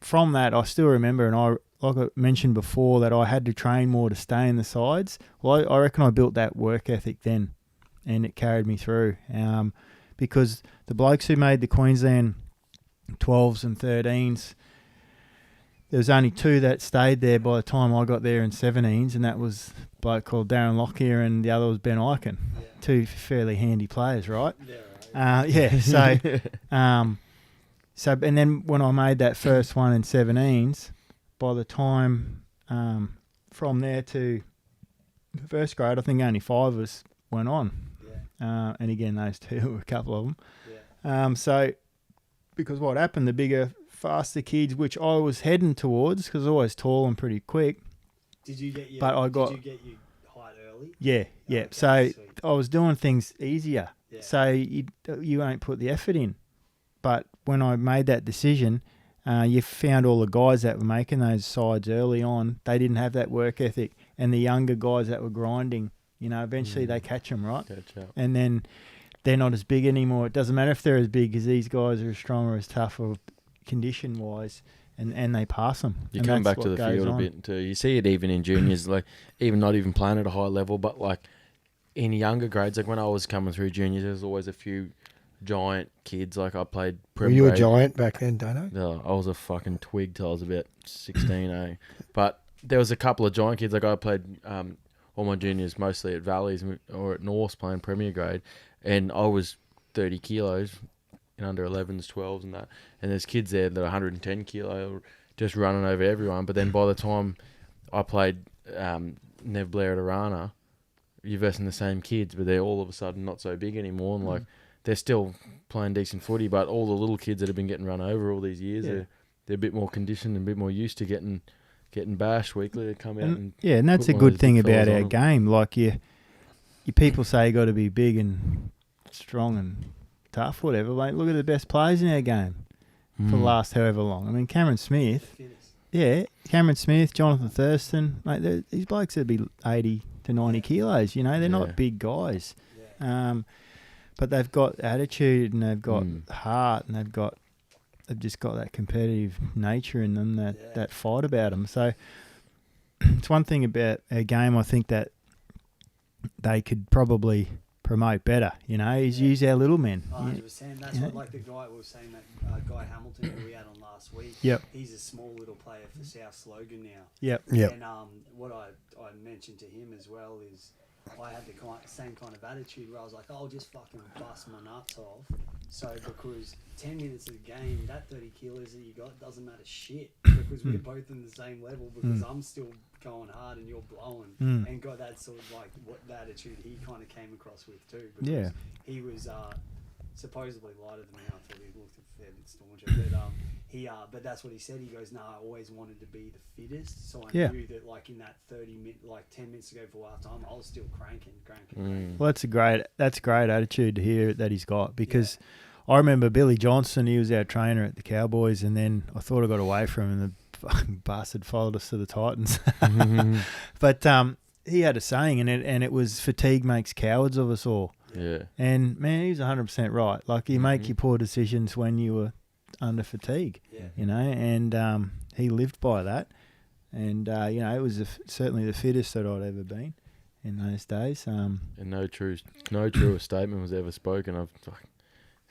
from that I still remember, and like I mentioned before, that I had to train more to stay in the sides. Well, I reckon I built that work ethic then, and it carried me through. Because the blokes who made the Queensland 12s and 13s, there was only 2 that stayed there by the time I got there in 17s, and that was a bloke called Darren Lockyer and the other was Ben Eichen. Yeah. 2 fairly handy players, right? Yeah, right. So and then when I made that first one in 17s, by the time from there to first grade, I think only 5 of us went on. Yeah. And again, those 2 were a couple of them. Yeah. So because what happened, the bigger, faster kids, which I was heading towards, because I was always tall and pretty quick. Did you get your height early? Yeah. Okay, so sweet. I was doing things easier. Yeah. So you won't put the effort in. But when I made that decision, you found all the guys that were making those sides early on, they didn't have that work ethic. And the younger guys that were grinding, eventually they catch them, right? Catch up. And then they're not as big anymore. It doesn't matter if they're as big, as these guys are as strong or as tough or condition-wise, and they pass them. You come back to the field a bit too. You see it even in juniors, like even not even playing at a high level, but like in younger grades, like when I was coming through juniors, there was always a few giant kids. Like I played Were you a giant back then, Dano? No, I was a fucking twig till I was about 16, But there was a couple of giant kids. Like I played all my juniors mostly at Valleys or at Norths playing Premier grade, and I was 30 kilos in under 11s, 12s and that. And there's kids there that are 110 kilo just running over everyone. But then by the time I played Nev Blair at Arana, you're versing the same kids, but they're all of a sudden not so big anymore. And like they're still playing decent footy, but all the little kids that have been getting run over all these years, they're a bit more conditioned and a bit more used to getting bashed weekly. They come out and and that's put a one of good those thing big fellas about on our them. game. Like you people say you got to be big and strong and tough, whatever. Mate, look at the best players in our game for the last however long. I mean, Cameron Smith, Jonathan Thurston, mate, these blokes would be 80 to 90 kilos. You know, they're not big guys, but they've got attitude and they've got heart and they've just got that competitive nature in them, that fight about them. So it's one thing about our game I think that they could probably promote better, you know, is use our little men. 100%. That's what, like the guy was saying, that Guy Hamilton who we had on last week. Yep. He's a small little player for South Slogan now. Yep. And what I mentioned to him as well is I had the same kind of attitude where I was like, I'll just fucking bust my nuts off. So because 10 minutes of the game, that 30 kilos that you got doesn't matter shit because we're both in the same level because I'm still going hard and you're blowing and got that sort of like what the attitude he kind of came across with too because he was supposedly lighter than me. I thought he looked a fair bit stauncher, but that's what he said. He goes, I always wanted to be the fittest, so I knew that like in that 10 minutes to go for half time, I was still cranking. Well, that's a great attitude to hear that he's got because I remember Billy Johnson. He was our trainer at the Cowboys, and then I thought I got away from him, and the fucking bastard followed us to the Titans. But he had a saying, and it was fatigue makes cowards of us all. Yeah. And man, he was 100% right. Like you make your poor decisions when you were under fatigue, you know, and he lived by that. And, you know, it was certainly the fittest that I'd ever been in those days. And no truer statement was ever spoken.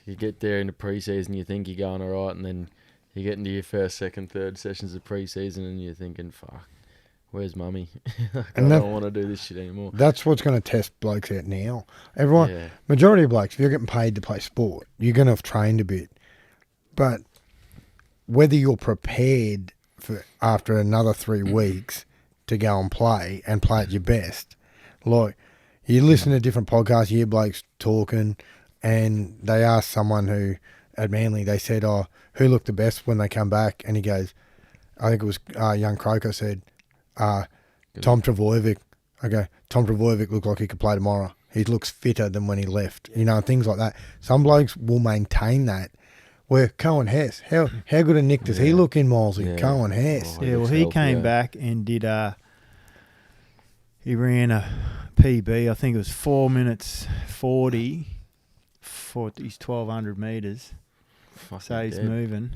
You get there in the preseason, you think you're going all right, and then you get into your first, second, third sessions of preseason, and you're thinking, fuck, where's mummy? I don't want to do this shit anymore. That's what's going to test blokes out now. Everyone, majority of blokes, if you're getting paid to play sport, you're going to have trained a bit. But whether you're prepared for after another 3 weeks to go and play at your best, like you listen to different podcasts, you hear blokes talking, and they asked someone who at Manly, they said, who looked the best when they come back? And he goes, I think it was young Croker said, Tom Travojevic. I go, Tom Travojevic looked like he could play tomorrow. He looks fitter than when he left. You know, things like that. Some blokes will maintain that. Where Cohen Hess, how good a nick does he look in, Milesy? Yeah. Cohen Hess. He came back and did he ran a PB, I think it was 4 minutes 40 for his 1,200 metres. So he's moving.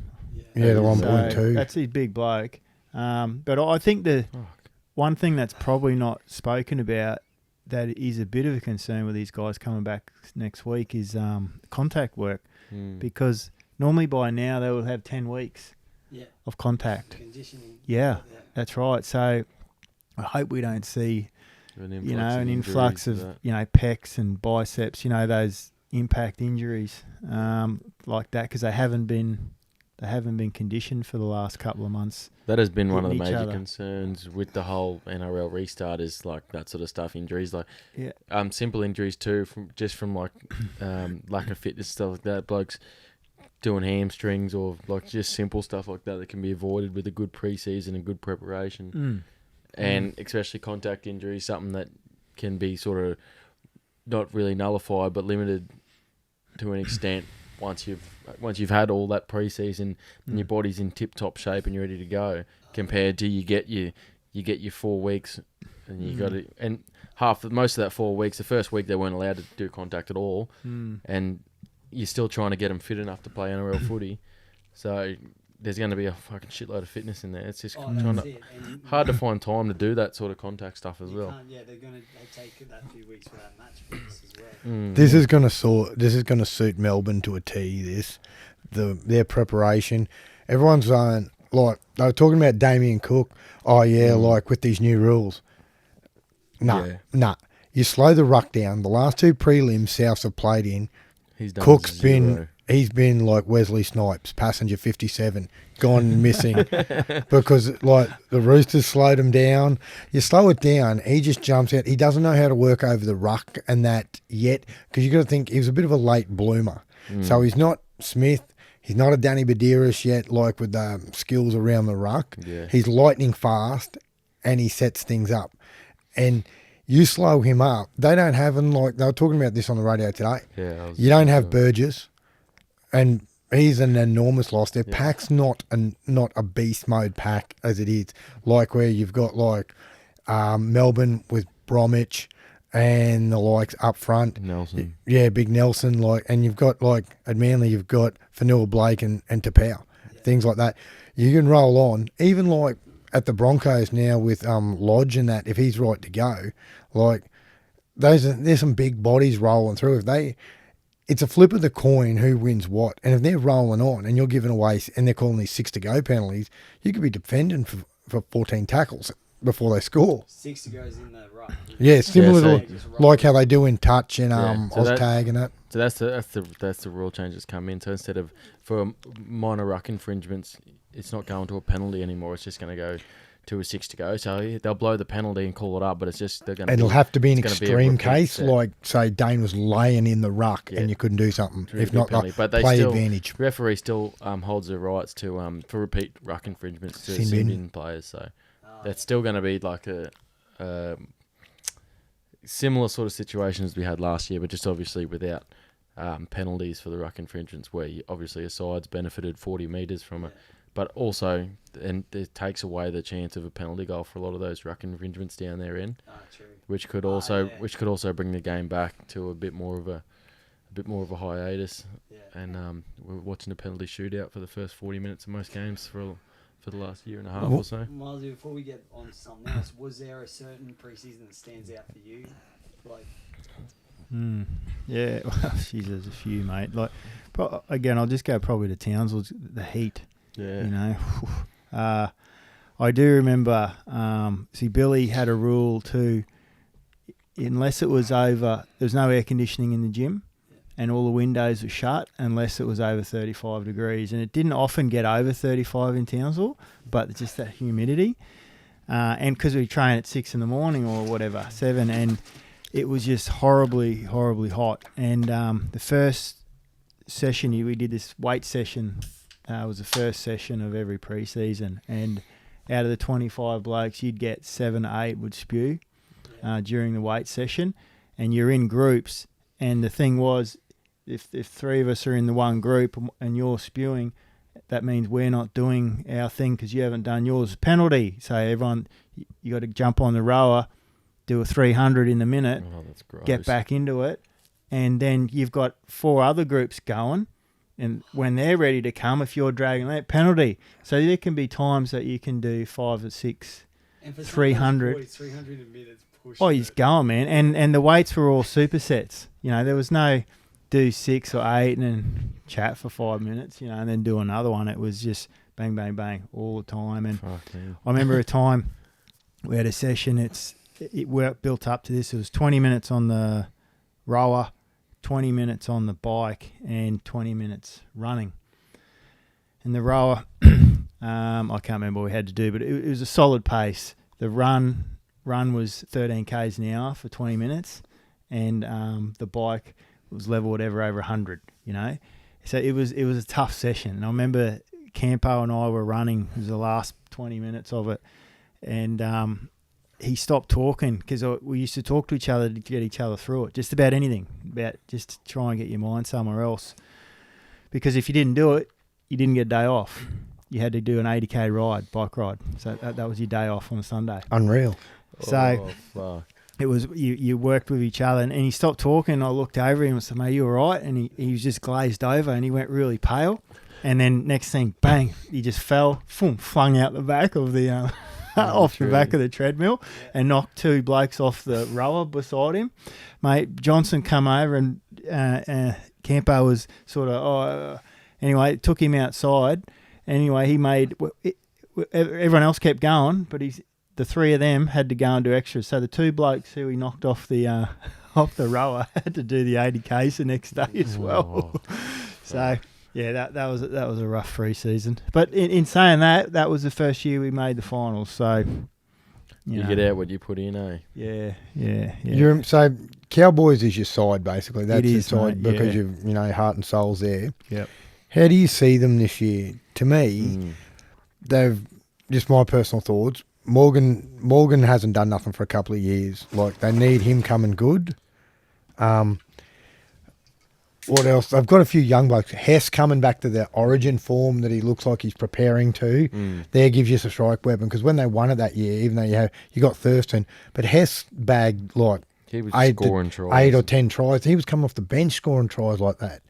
Yeah, the 1.2. That's his big bloke. But I think the one thing that's probably not spoken about that is a bit of a concern with these guys coming back next week is contact work because normally by now they will have 10 weeks of contact. Conditioning. Yeah, that's right. So I hope we don't see, an influx of, pecs and biceps, those impact injuries like that because they haven't been conditioned for the last couple of months. That has been one of the major concerns with the whole NRL restart is like that sort of stuff, injuries, like simple injuries too, from like lack of fitness, stuff like that. Blokes doing hamstrings or like just simple stuff like that can be avoided with a good pre-season and good preparation. And especially contact injuries, something that can be sort of not really nullified but limited to an extent once you've had all that pre-season and your body's in tip-top shape and you're ready to go, compared to you get your 4 weeks and you got it, and most of that 4 weeks, the first week they weren't allowed to do contact at all, and you're still trying to get them fit enough to play NRL footy, so there's going to be a fucking shitload of fitness in there. It's just hard to find time to do that sort of contact stuff as well. They're going to take that few weeks for that match fitness as well. This is going to suit Melbourne to a T. Their preparation. Everyone's like they were talking about Damien Cook. Like with these new rules. Nah. You slow the ruck down. The last 2 prelims Souths have played in. Cook's been he's been like Wesley Snipes, passenger 57, gone missing because like the Roosters slowed him down. You slow it down, he just jumps out. He doesn't know how to work over the ruck and that yet, because you got to think he was a bit of a late bloomer. So he's not Smith. He's not a Danny Badiris yet, like with skills around the ruck. Yeah. He's lightning fast, and he sets things up. And you slow him up. They don't have him like they were talking about this on the radio today. Yeah, You don't have Burgess, and he's an enormous loss. Their pack's not a beast mode pack as it is, like where you've got like Melbourne with Bromwich and the likes up front. Nelson. Yeah, big Nelson, like, and you've got like at Manly, you've got Fanua Blake and Tapau, things like that. You can roll on, even like at the Broncos now with Lodge and that. If he's right to go, like there's some big bodies rolling through. It's a flip of the coin who wins what, and if they're rolling on and you're giving away and they're calling these 6 to go penalties, you could be defending for 14 tackles before they score. 6 to goes in the ruck. Yeah, similar Yeah, to like how they do in touch and so Oztag and that. So that's the rule changes come in. So instead of for minor ruck infringements, it's not going to a penalty anymore. It's just going to go to a 6 to go. So they'll blow the penalty and call it up, but it's just they're going to. It'll have to be an it's gonna be a extreme repeat case, set. like say Dane was laying in the ruck Yeah. and you couldn't do something. To a If big not, penalty. like, But they play still, advantage. referee still holds the rights to for repeat ruck infringements to Send send in. in players. So that's still going to be like a similar sort of situation as we had last year, but just obviously without penalties for the ruck infringements, where obviously a side's benefited 40 metres from it, but also and it takes away the chance of a penalty goal for a lot of those ruck infringements down their end, True. which could also bring the game back to a bit more of a hiatus. Yeah. And we're watching a penalty shootout for the first 40 minutes of most games for the last year and a half Well, or so. Miles, before we get on to something else, was there a certain preseason that stands out for you? Like, Yeah, well, geez, there's a few, mate. Like, again, I'll just go probably to Townsville's, the heat. Yeah. You know, I do remember. See, Billy had a rule too. Unless it was over, there was no air conditioning in the gym, and all the windows were shut unless it was over 35 degrees. And it didn't often get over 35 in Townsville, but it's just that humidity. And because we train at 6 in the morning or whatever, 7, and it was just horribly, horribly hot. And the first session, we did this weight session. It was the first session of every pre-season. And out of the 25 blokes, you'd get 7 to 8 would spew during the weight session. And you're in groups. And the thing was, if 3 of us are in the one group and you're spewing, that means we're not doing our thing because you haven't done yours. Penalty. So everyone, you got to jump on the rower, do a 300 in the minute, Oh, that's gross. get back into it, and then you've got 4 other groups going, and when they're ready to come, if you're dragging that, penalty. So there can be times that you can do 5 or 6, and for 300. 300 in minutes push. Oh, he's going, man. And the weights were all supersets. You know, there was no do 6 or 8 and then chat for 5 minutes, you know, and then do another one. It was just bang, bang, bang all the time. And Fuck, yeah. I remember a time we had a session. It built up to this. It was 20 minutes on the rower, 20 minutes on the bike, and 20 minutes running. And the rower, I can't remember what we had to do, but it was a solid pace. The run was 13 k's an hour for 20 minutes, and the bike was level whatever over 100. You know, so it was a tough session. And I remember Campo and I were running. It was the last 20 minutes of it, and he stopped talking because we used to talk to each other to get each other through it, just about anything, about just to try and get your mind somewhere else. Because if you didn't do it, you didn't get a day off. You had to do an 80k bike ride. So that was your day off on a Sunday. Unreal. So fuck. it was you worked with each other, and he stopped talking. I looked over him and said, "Mate, you all right?" And he was just glazed over, and he went really pale. And then next thing, bang, he just fell, flung out the back of the off the back of the treadmill, and knocked 2 blokes off the rower beside him. Mate, Johnson come over, and Campo was sort of anyway, it took him outside. Anyway, he made everyone else kept going, but the 3 of them had to go and do extras. So the 2 blokes who he knocked off the off the rower. I had to do the 80Ks the next day as well. Oh. So yeah, that was a rough pre-season. But in saying that was the first year we made the finals. So You know, get out what you put in, eh? Yeah. So Cowboys is your side basically. That's your is, side mate, because yeah. you've heart and soul's there. Yep. How do you see them this year? To me, they've just my personal thoughts. Morgan hasn't done nothing for a couple of years. Like they need him coming good. What else? They've got a few young blokes. Hess coming back to the origin form that he looks like he's preparing to. There gives you a strike weapon because when they won it that year, even though you got Thurston, but Hess bagged like He was 8 scoring tries. 8 or 10 tries. He was coming off the bench scoring tries like that.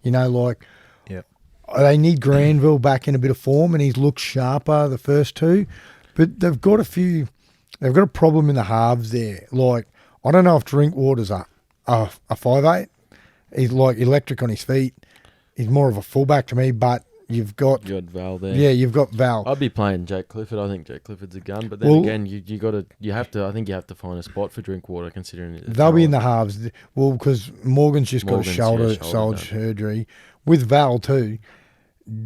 Like Yep. they need Granville back in a bit of form, and he's looked sharper the first two. But they've got a problem in the halves there. Like I don't know if Drinkwater's a 5'8". He's like electric on his feet. He's more of a fullback to me, but you've got Val there. Yeah, you've got Val. I'd be playing Jack Clifford. I think Jack Clifford's a gun, but then again, you have to find a spot for Drinkwater considering it. They'll be in the halves. Well, because Morgan's just got a shoulder done. surgery. With Val too,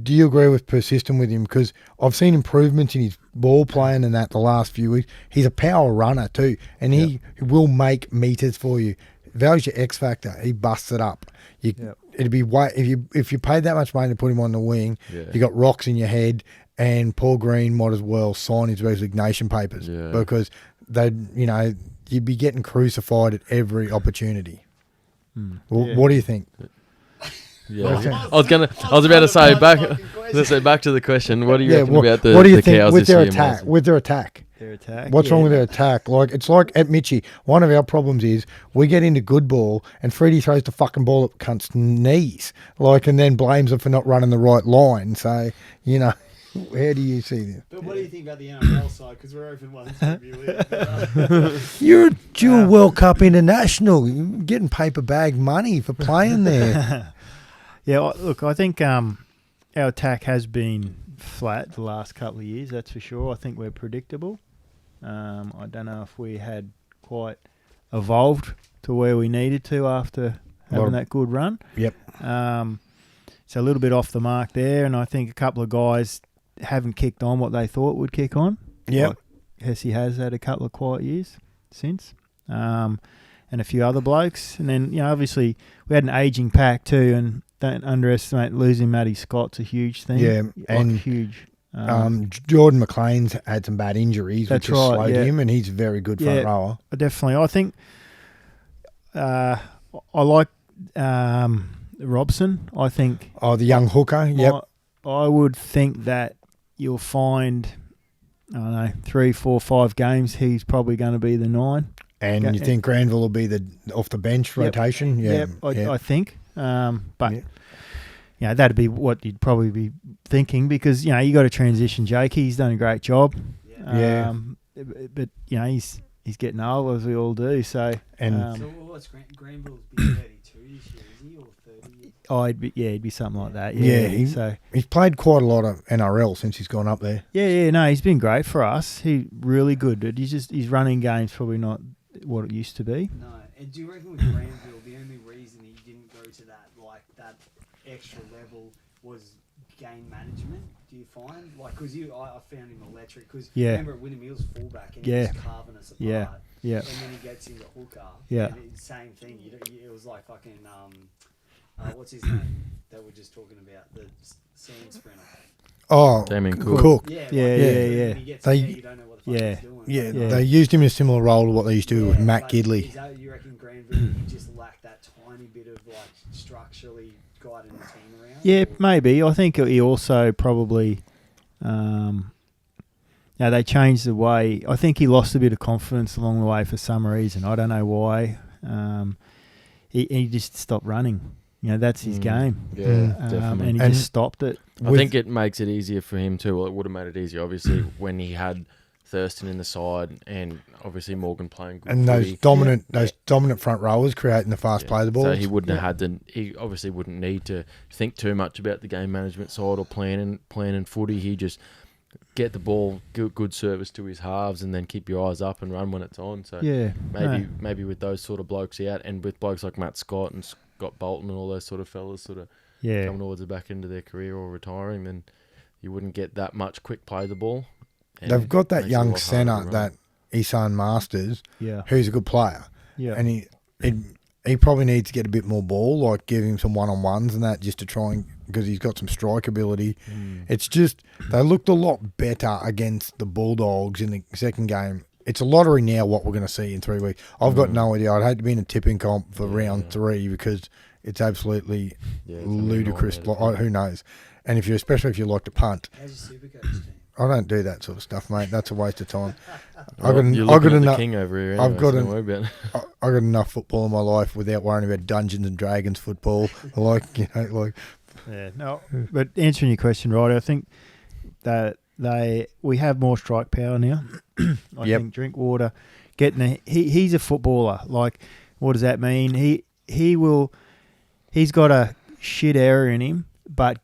do you agree with persistent with him? Because I've seen improvements in his ball playing and that the last few weeks. He's a power runner too, and he will make meters for you. Val's your X factor. He busts it up. It'd be if you paid that much money to put him on the wing. Yeah. You got rocks in your head, and Paul Green might as well sign his resignation papers because you'd be getting crucified at every opportunity. What do you think? Yeah, Okay. I was about to say back to the question. What do you reckon about what do you the think Cows with this their year, attack? Marcy? With their attack, what's wrong with their attack? Like it's like at Mitchie. One of our problems is we get into good ball and Freddie throws the fucking ball at cunt's knees, and then blames them for not running the right line. So how do you see this? But what do you think about the NRL side? Because we're open ones to review it. You're a dual World Cup international. You're getting paper bag money for playing there. Yeah, look, I think our attack has been flat the last couple of years, that's for sure. I think we're predictable. I don't know if we had quite evolved to where we needed to after having that good run. Yep. So a little bit off the mark there, and I think a couple of guys haven't kicked on what they thought would kick on. Yep. Like Hesse has had a couple of quiet years since. And a few other blokes. And then, obviously we had an ageing pack too, and don't underestimate losing Matty Scott's a huge thing. Yeah, and huge. Jordan McLean's had some bad injuries, which has slowed him, and he's a very good front rower. Definitely. I think I like Robson. I think. Oh, the young hooker. Yep. I would think that you'll find, 3, 4, 5 games. He's probably going to be the 9. And you think Granville will be the off the bench rotation? Yeah, I think. But that'd be what you'd probably be thinking because you got to transition Jake. He's done a great job. But he's getting old as we all do. So so what's Granville's been 32 this year? Is he or 30? Oh, it'd be something like that. He's played quite a lot of NRL since he's gone up there. No, he's been great for us. He's really good, dude. His running game's probably not what it used to be. No, and do you reckon with Granville, the only reason he didn't go to that extra level was game management? Do you find because I found him electric because remember at Winnie Mills fullback and he was carving us apart. Yeah. And then he gets into hooker. Yeah. And it's the same thing. It was like fucking what's his name that we're just talking about, the sand sprinter. Oh, Damien Cook. Yeah. He gets you don't know what the fuck he's doing. They used him in a similar role to what they used to do with Matt Gidley. You reckon Granville he just lacked that tiny bit of structurally guiding the team around? Yeah, maybe. I think he also probably they changed the way. I think he lost a bit of confidence along the way for some reason. I don't know why. He just stopped running. That's his game. Yeah, definitely. And he just stopped it. I think it makes it easier for him too. Well, it would have made it easier, obviously, when he had Thurston in the side and obviously Morgan playing good. And those dominant front rowers creating the fast play of the ball. So he wouldn't have had to. He obviously wouldn't need to think too much about the game management side or planning footy. He just get the ball, good service to his halves, and then keep your eyes up and run when it's on. So Yeah, maybe with those sort of blokes out, and with blokes like Matt Scott and Scott Bolton and all those sort of fellas sort of coming towards the back end of their career or retiring, then you wouldn't get that much quick play the ball. They've got that young centre, that Isan Masters, who's a good player. Yeah. And he probably needs to get a bit more ball, like give him some one-on-ones and that, just to try and, because he's got some strike ability. It's just, they looked a lot better against the Bulldogs in the second game. It's a lottery now what we're going to see in 3 weeks. I've got no idea. I'd hate to be in a tipping comp for round 3 because it's absolutely ludicrous. Who knows? And especially if you like to punt. How's your Supercoach team? I don't do that sort of stuff, mate. That's a waste of time. You're looking at the king over here. Anyway, I've got enough football in my life without worrying about Dungeons and Dragons football. But answering your question, right, I think that we have more strike power now. I think Drinkwater he's a footballer. Like, what does that mean? He's got a shit error in him, but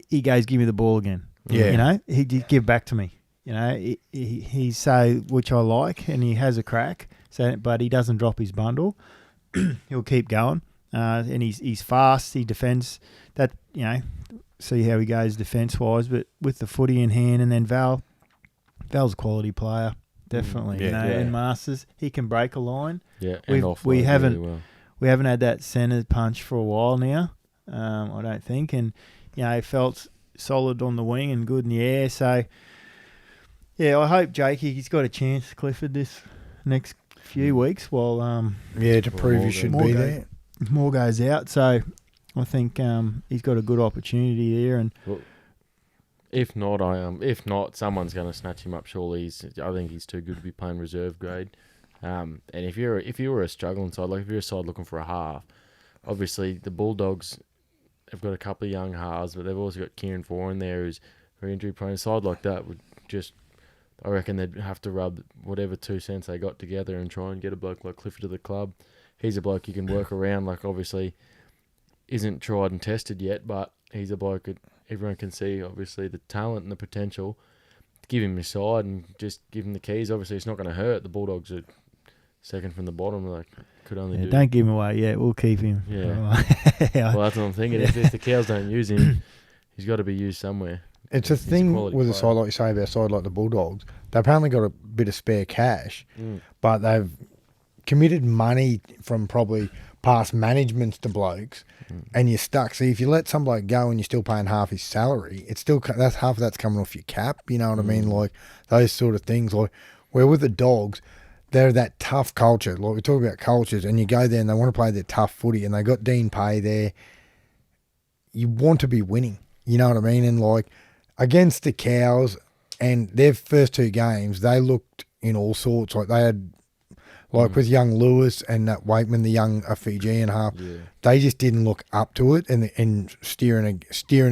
he goes, give me the ball again. Yeah. You know, he did give back to me. You know, he's so, which I like, and he has a crack. So, but he doesn't drop his bundle. He'll keep going, and he's fast. He defends that. You know, see how he goes defence wise. But with the footy in hand, and then Val's a quality player, definitely. And Masters, he can break a line. Yeah, we haven't had that centre punch for a while now. I don't think, and he felt solid on the wing and good in the air. So, I hope he's got a chance, Clifford, this next few weeks while to prove he should be there. More goes out. So, I think he's got a good opportunity there. And if not, someone's going to snatch him up. Surely, I think he's too good to be playing reserve grade. And if you were a struggling side, like if you're a side looking for a half, obviously the Bulldogs have got a couple of young halves, but they've also got Kieran Foran there, who's very injury prone. A side like that would just, I reckon they'd have to rub whatever 2 cents they got together and try and get a bloke like Clifford to the club. He's a bloke you can work around. Like, obviously, isn't tried and tested yet, but he's a bloke that everyone can see, obviously, the talent and the potential. Give him his side and just give him the keys. Obviously, it's not going to hurt. The Bulldogs are second from the bottom. Like, could only do. Don't give him away yet. We'll keep him. Yeah. Well, that's what I'm thinking. If the cows don't use him, he's got to be used somewhere. It's a thing with a side like you say about a side like the Bulldogs. They've apparently got a bit of spare cash, but they've committed money from probably past managements to blokes, and you're stuck. See, if you let some bloke go and you're still paying half his salary, it's still that's half of that's coming off your cap. You know what I mean? Like those sort of things. Like where with the Dogs, they're that tough culture. Like we talk about cultures, and you go there and they want to play their tough footy, and they got Dean Pay there. You want to be winning. You know what I mean? And like against the Cows and their first 2 games, they looked in all sorts. Like they had, like with young Lewis and that Wakeman, the young Fijian half, they just didn't look up to it and steering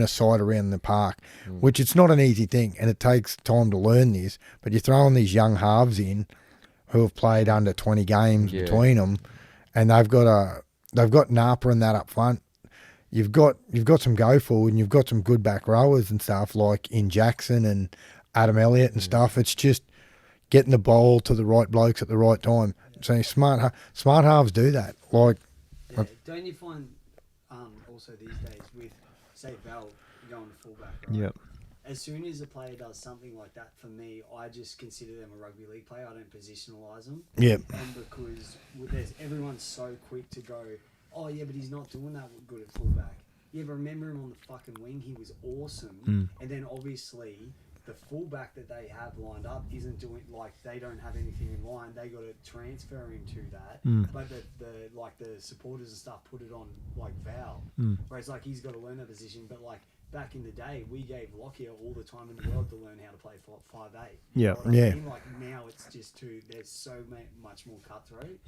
a side around the park, which it's not an easy thing, and it takes time to learn this. But you're throwing these young halves in who have played under 20 games between them, and they've got Napa and that up front. You've got some go forward, and you've got some good back rowers and stuff like in Jackson and Adam Elliott and stuff. It's just getting the ball to the right blokes at the right time. So smart halves do that. Like, don't you find also these days with say Val going to fullback, right? Yep. As soon as a player does something like that, for me, I just consider them a rugby league player. I don't positionalise them. Yep. And because everyone's so quick to go, oh yeah, but he's not doing that good at fullback. Yeah, but remember him on the fucking wing, he was awesome. And then obviously the fullback that they have lined up isn't doing, like, they don't have anything in line. They got to transfer him to that. But the supporters and stuff put it on like Val. Whereas like he's got to learn that position. But like back in the day, we gave Lockyer all the time in the world to learn how to play 5'8". Yeah. You know what I mean? Like now it's just there's so much more cutthroat.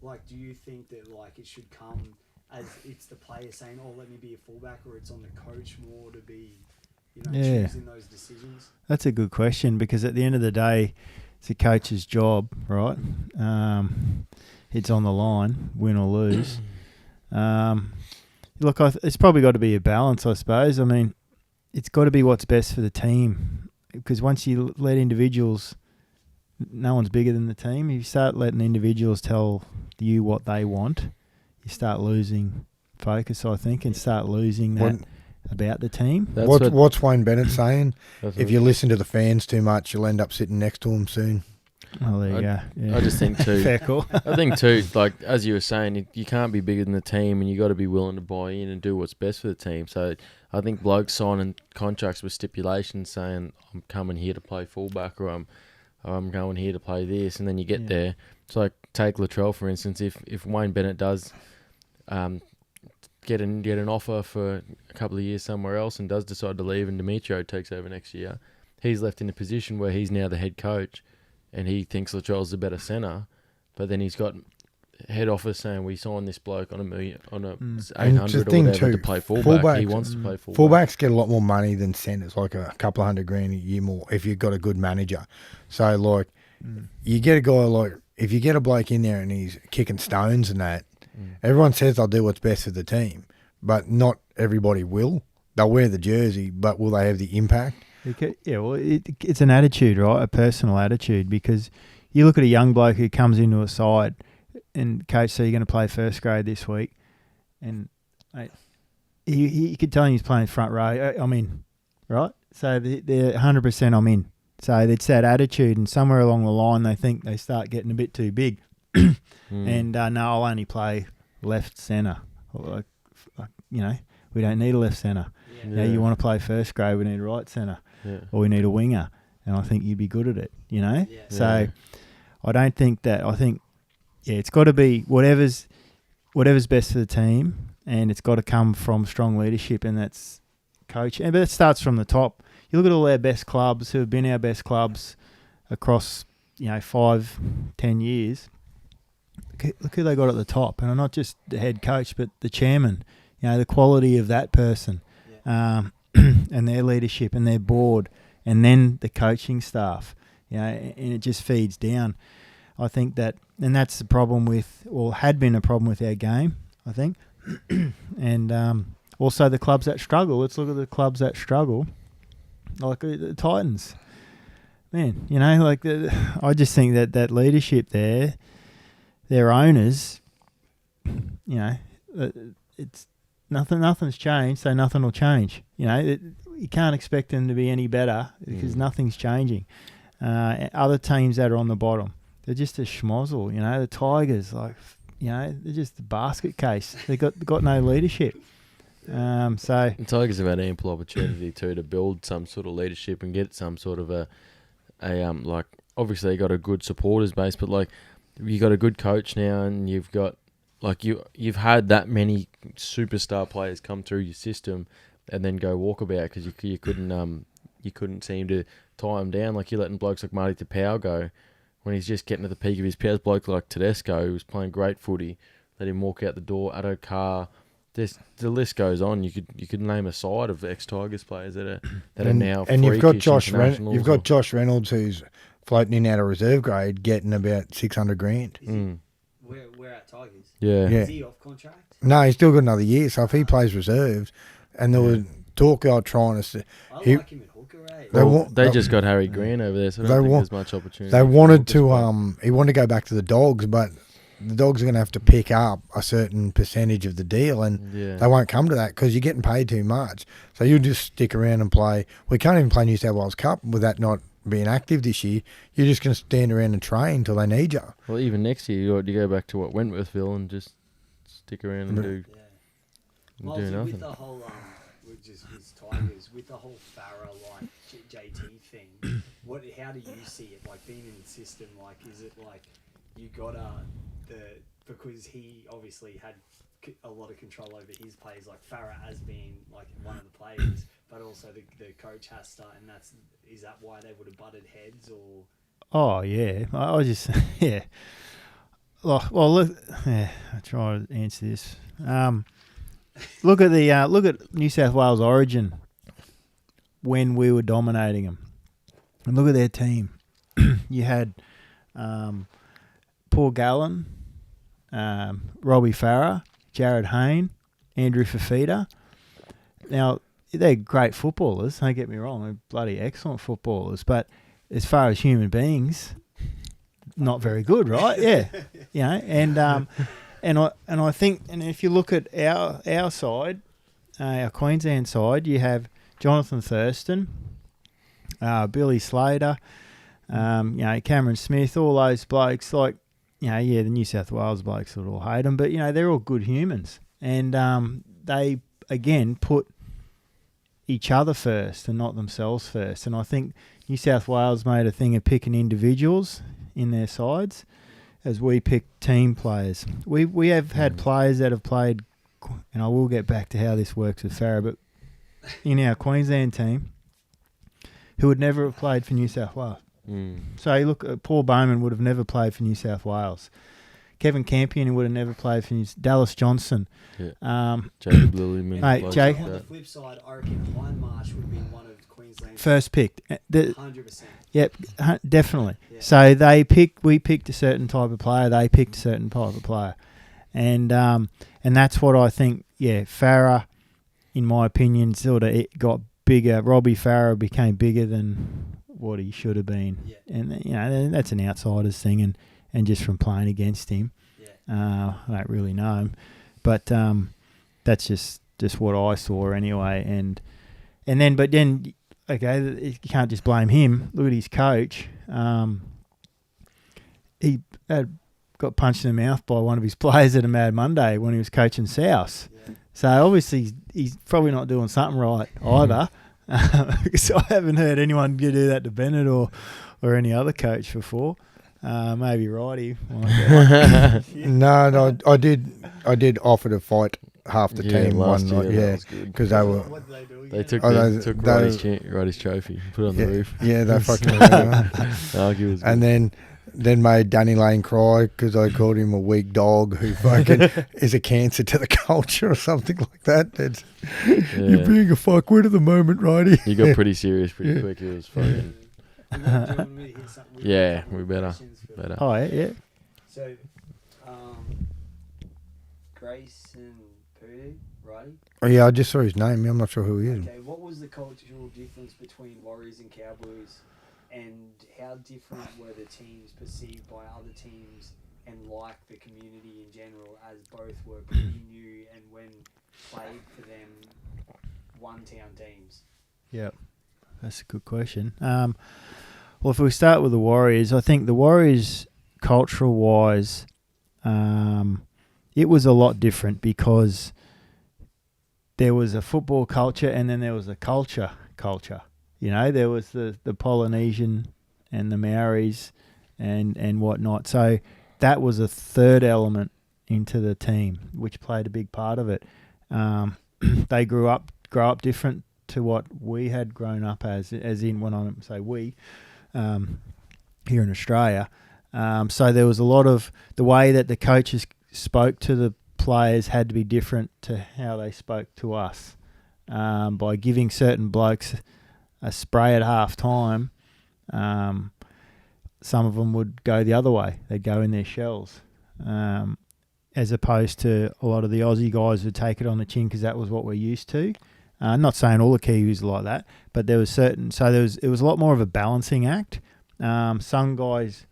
Like, do you think that like it should come as it's the player saying, oh, let me be a fullback, or it's on the coach more to be, choosing those decisions? That's a good question, because at the end of the day, it's a coach's job, right? It's on the line, win or lose. Look, it's probably got to be a balance, I suppose. I mean, it's got to be what's best for the team. because once you let individuals, no one's bigger than the team. If you start letting individuals tell you what they want, you start losing focus, I think, and start losing that about the team. What's Wayne Bennett saying? If you what- listen to the fans too much, you'll end up sitting next to them soon. Oh, there you go. Yeah. I just think too. Fair call. I think too, like as you were saying, you can't be bigger than the team, and you got to be willing to buy in and do what's best for the team. So I think blokes signing contracts with stipulations saying I'm coming here to play fullback, or I'm going here to play this, and then you get there. It's like take Latrell for instance. If Wayne Bennett does get an offer for a couple of years somewhere else and does decide to leave, and Demetrio takes over next year, he's left in a position where he's now the head coach. And he thinks Latrell's the better centre, but then he's got head office saying we signed this bloke on $1 million, on a 800 or whatever to play fullback. He wants to play fullback. Fullbacks get a lot more money than centres, like a couple of $100,000 a year more if you've got a good manager. So like, you get a guy like if you get a bloke in there and he's kicking stones and that, everyone says they'll do what's best for the team, but not everybody will. They'll wear the jersey, but will they have the impact? Yeah, well, it's an attitude, right? A personal attitude, because you look at a young bloke who comes into a side and coach, so you're going to play first grade this week, and mate, he could tell him he's playing front row. I'm in, right? So they're 100% I'm in. So it's that attitude, and somewhere along the line they think they start getting a bit too big, and no, I'll only play left centre. Like, we don't need a left centre. Yeah. You want to play first grade, we need a right centre. Yeah. Or we need a winger, and I think you'd be good at it, Yeah. So I don't think that. I think, it's got to be whatever's best for the team, and it's got to come from strong leadership, and that's coach. But it starts from the top. You look at all our best clubs who have been our best clubs across 5-10 years. Look who they got at the top, and not just the head coach, but the chairman. The quality of that person. And their leadership and their board, and then the coaching staff, and it just feeds down. I think that, and that's the problem had been a problem with our game, I think. And also the clubs that struggle. Let's look at the clubs that struggle, like the Titans. Man, I just think that leadership there, their owners, it's nothing's changed, so nothing will change. You can't expect them to be any better because nothing's changing. Other teams that are on the bottom, they're just a schmozzle. The Tigers, they're just a basket case. They got no leadership. So The Tigers have had ample opportunity to build some sort of leadership and get some sort of a obviously they got a good supporters base, but you got a good coach now, and you've got you've had that many superstar players come through your system and then go walkabout because you couldn't seem to tie them down. You're letting blokes like Marty Tapau go when he's just getting to the peak of his powers. Bloke like Tedesco, who's playing great footy, let him walk out the door. Addo Carr, the list goes on. You could name a side of ex-Tigers players that are now. And you've got Josh internationals Josh Reynolds, who's floating in out of reserve grade, getting about $600,000. We're at Tigers. Yeah. Is he off contract? No, he's still got another year. So if he plays reserves, and there was talk of trying to, I like him at hooker, eh? They just got Harry Grant over there, so I don't think there's much opportunity. They wanted to. He wanted to go back to the Dogs, but the Dogs are going to have to pick up a certain percentage of the deal, and they won't come to that because you're getting paid too much. So you'll just stick around and play. We can't even play New South Wales Cup with that not being active this year. You're just going to stand around and train till they need you. Well, even next year, you go back to Wentworthville and just stick around and do nothing. With the whole with Tigers, with the whole Farah JT thing, how do you see it? Being in the system, is it you gotta because he obviously had a lot of control over his players, Farah as being one of the players, but also the coach has to, and is that why they would have butted heads or? Oh yeah, I just yeah. Well, look, I'll try to answer this. Look at New South Wales Origin when we were dominating them, and look at their team. You had Paul Gallen, Robbie Farah, Jared Hayne, Andrew Fafita. Now they're great footballers. Don't get me wrong, they're bloody excellent footballers. But as far as human beings, not very good, right? Yeah, and I think, and if you look at our side, our Queensland side, you have Jonathan Thurston, Billy Slater, Cameron Smith, all those blokes. Like, the New South Wales blokes would all hate them, but they're all good humans, and they again put each other first and not themselves first. And I think New South Wales made a thing of picking individuals in their sides, as we pick team players. We have had players that have played, and I will get back to how this works with Farah, but in our Queensland team, who would never have played for New South Wales. So you look, Paul Bowman would have never played for New South Wales. Kevin Campion would have never played for Dallas Johnson. Yeah. Jacob Lillyman. On the flip side, I reckon Hindmarsh would have been one of Queensland's first picked. 100%. Yep, definitely. Yeah. So we picked a certain type of player, they picked a certain type of player. And that's what I think, Farah, in my opinion, sort of it got bigger. Robbie Farah became bigger than what he should have been. Yeah. And, that's an outsider's thing, and just from playing against him, I don't really know him. But that's just what I saw anyway. And then, okay, you can't just blame him. Look at his coach. He got punched in the mouth by one of his players at a Mad Monday when he was coaching South. Yeah. So obviously he's probably not doing something right either. Because I haven't heard anyone do that to Bennett or any other coach before. Maybe Righty. No, I did offer to fight half the team one night, because they were. What did they do? They took they Righty's trophy, put it on the roof. Yeah, they fucking. And then made Danny Lane cry because I called him a weak dog who fucking is a cancer to the culture or something like that. You're being a fuckwit at the moment, Righty. You got pretty serious pretty quick. It was fucking. Yeah, we better. Oh, yeah. So, Grayson Purdue, right? Oh, yeah, I just saw his name. I'm not sure who he is. Okay, what was the cultural difference between Warriors and Cowboys, and how different were the teams perceived by other teams and like the community in general, as both were pretty new and when played for them one-town teams? Yep, that's a good question. Well, if we start with the Warriors, I think the Warriors, cultural-wise, it was a lot different because there was a football culture and then there was a culture. There was the Polynesian and the Maoris and whatnot. So that was a third element into the team, which played a big part of it. They grow up different to what we had grown up as in when I say we, here in Australia. So there was a lot of the way that the coaches spoke to the players had to be different to how they spoke to us. By giving certain blokes a spray at half time, some of them would go the other way. They'd go in their shells. As opposed to a lot of the Aussie guys would take it on the chin because that was what we're used to. Not saying all the Kiwis are like that, but there was it was a lot more of a balancing act. Some guys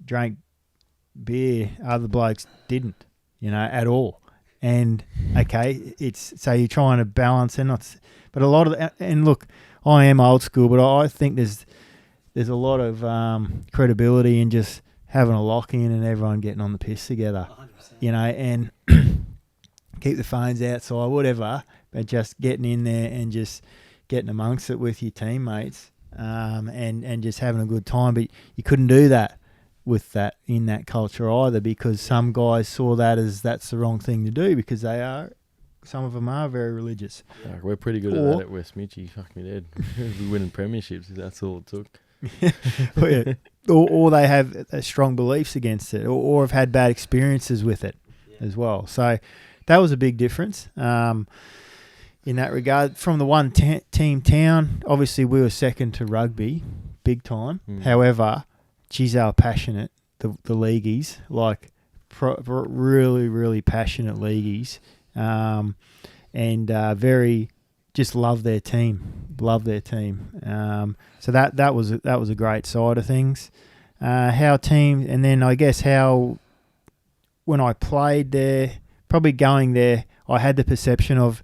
drank beer, other blokes didn't, at all. And okay, so you're trying to balance but a lot of and look, I am old school, but I think there's a lot of credibility in just having a lock in and everyone getting on the piss together, 100%. And keep the phones outside, whatever, but just getting in there and just getting amongst it with your teammates, and just having a good time. But you couldn't do that in that culture either, because some guys saw that as that's the wrong thing to do, because some of them are very religious. Yeah, we're pretty good at that at West Mitchie. Fuck me dead. We're winning premierships. That's all it took. or they have strong beliefs against it, or have had bad experiences with it as well. So that was a big difference in that regard. From the one team town, obviously we were second to rugby, big time. However, geez, they were passionate, the leagueies, like really, really passionate leagueies, and very just love their team. So that was a great side of things. How team, and then I guess how when I played there, probably going there, I had the perception of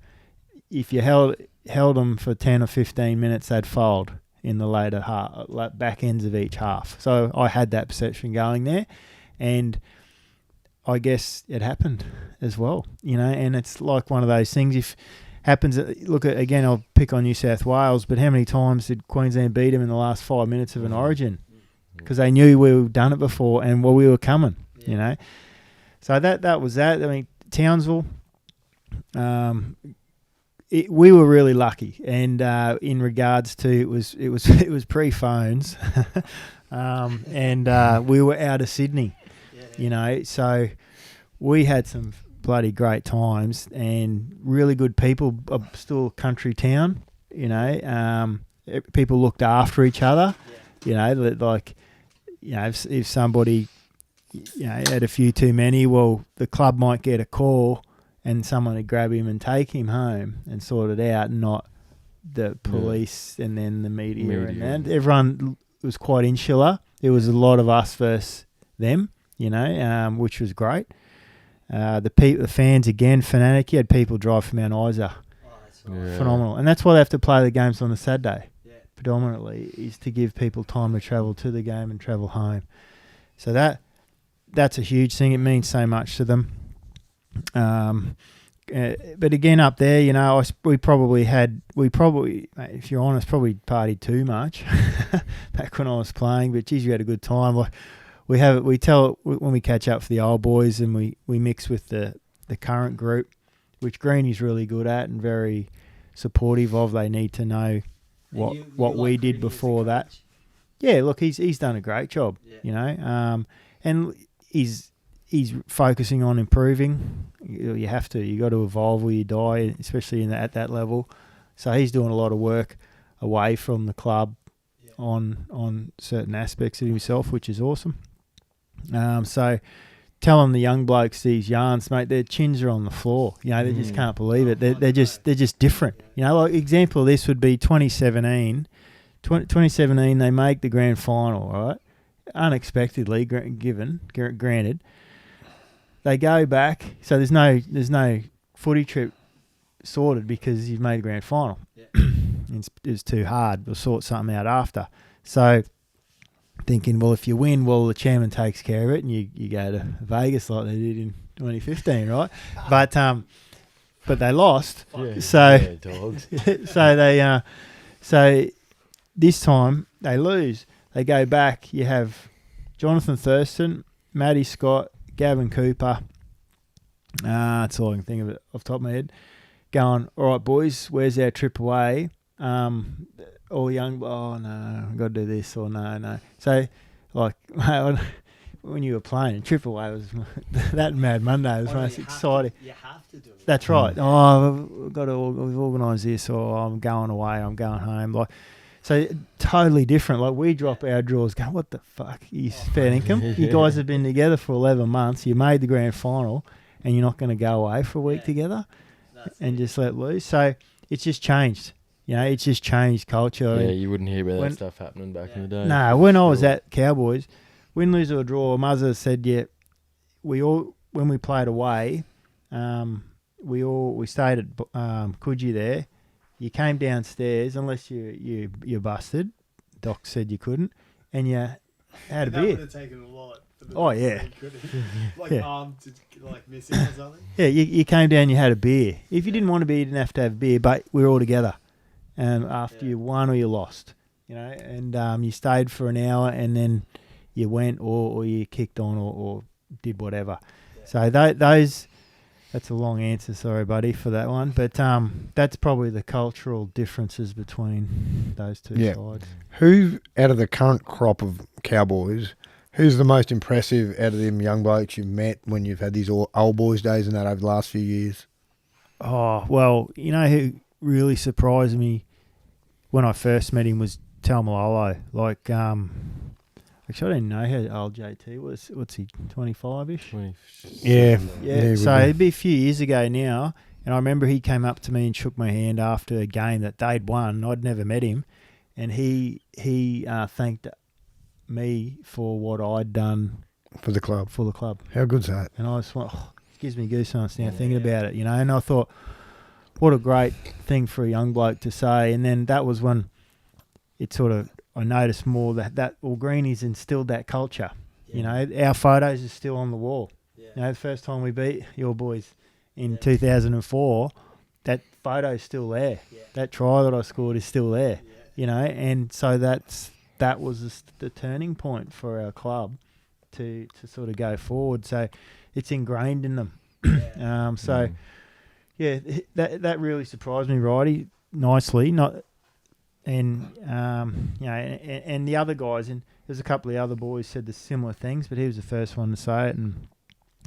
if you held them for 10 or 15 minutes, they'd fold in the later half, back ends of each half. So I had that perception going there, and I guess it happened as well, and it's like one of those things. If happens, look at again, I'll pick on New South Wales, but how many times did Queensland beat them in the last 5 minutes of an Origin? Because they knew we've done it before and we were coming, So that was that. I mean, Townsville, we were really lucky, and in regards to it was pre-phones, and we were out of Sydney, so we had some bloody great times and really good people. Still a country town, people looked after each other, if somebody had a few too many, well, the club might get a call and someone would grab him and take him home and sort it out, not the police and then the media. And everyone was quite insular. There was a lot of us versus them, which was great. The fans, again, fanatic. You had people drive from Mount Isa. Phenomenal. And that's why they have to play the games on a Saturday, predominantly, is to give people time to travel to the game and travel home. So that's a huge thing. It means so much to them. But again, up there, we probably, if you're honest, probably partied too much back when I was playing. But geez, we had a good time. Like we tell when we catch up for the old boys, and we mix with the current group, which Greeny's really good at and very supportive of. They need to know what we did before that. Yeah, look, he's done a great job, and he's focusing on improving. You have to. You got to evolve or you die, especially at that level. So he's doing a lot of work away from the club on certain aspects of himself, which is awesome. So telling the young blokes these yarns, mate, their chins are on the floor. They just can't believe it. They're just different. Like example of this would be 2017. 2017, they make the grand final, right? Unexpectedly, granted. They go back, so there's no footy trip sorted because you've made the grand final. It's too hard. We'll sort something out after. So thinking, well, if you win, well, the chairman takes care of it, and you go to Vegas like they did in 2015, right? But they lost. Dogs. So this time they lose. They go back. You have Jonathan Thurston, Matty Scott, Gavin Cooper. That's all I can think of it off the top of my head. Going, all right, boys, where's our trip away? All young, oh no, I've got to do this, or no. So, like, when you were playing, trip away was that Mad Monday was most exciting. You have to do it. That's right. Oh, we've organised this, or I'm going away, I'm going home. Like, so totally different. Like, we drop our drawers, going, what the fuck is fair income? You guys have been together for 11 months. You made the grand final, and you're not going to go away for a week together and just let loose. So it's just changed. It's just changed culture. Yeah, you wouldn't hear about that stuff happening back in the day. No, when I was at Cowboys, win, lose or draw, Muzzer said, when we played away, we stayed at Coogee there. You came downstairs, unless you're busted. Doc said you couldn't, and you had a beer. That would have taken a lot. Oh, yeah. Arm to missing or something. Yeah, you came down, you had a beer. If you didn't want a beer, you didn't have to have a beer, but we were all together. After you won or you lost, and you stayed for an hour, and then you went or you kicked on or did whatever. Yeah. So that's a long answer, sorry buddy for that one, but that's probably the cultural differences between those two sides. Who out of the current crop of Cowboys, who's the most impressive out of them young blokes you've met when you've had these old boys days and that over the last few years? Oh, well, who really surprised me when I first met him was Talmalolo. Like, actually, I didn't know how old JT was. What's he, 25-ish? Yeah. So it'd be a few years ago now, And I remember he came up to me and shook my hand after a game that they'd won. I'd never met him, and he thanked me for what I'd done For the club. How good's that? And I just went, it gives me goosebumps now thinking about it, And I thought, what a great thing for a young bloke to say. And then that was when it sort of, I noticed more that Greenies instilled that culture. Our photos are still on the wall. The first time we beat your boys in 2004, that photo's still there. That try that I scored is still there. And so that was the turning point for our club to sort of go forward. So it's ingrained in them. That really surprised me, Righty, nicely. And the other guys, and there's a couple of other boys said the similar things, but he was the first one to say it, and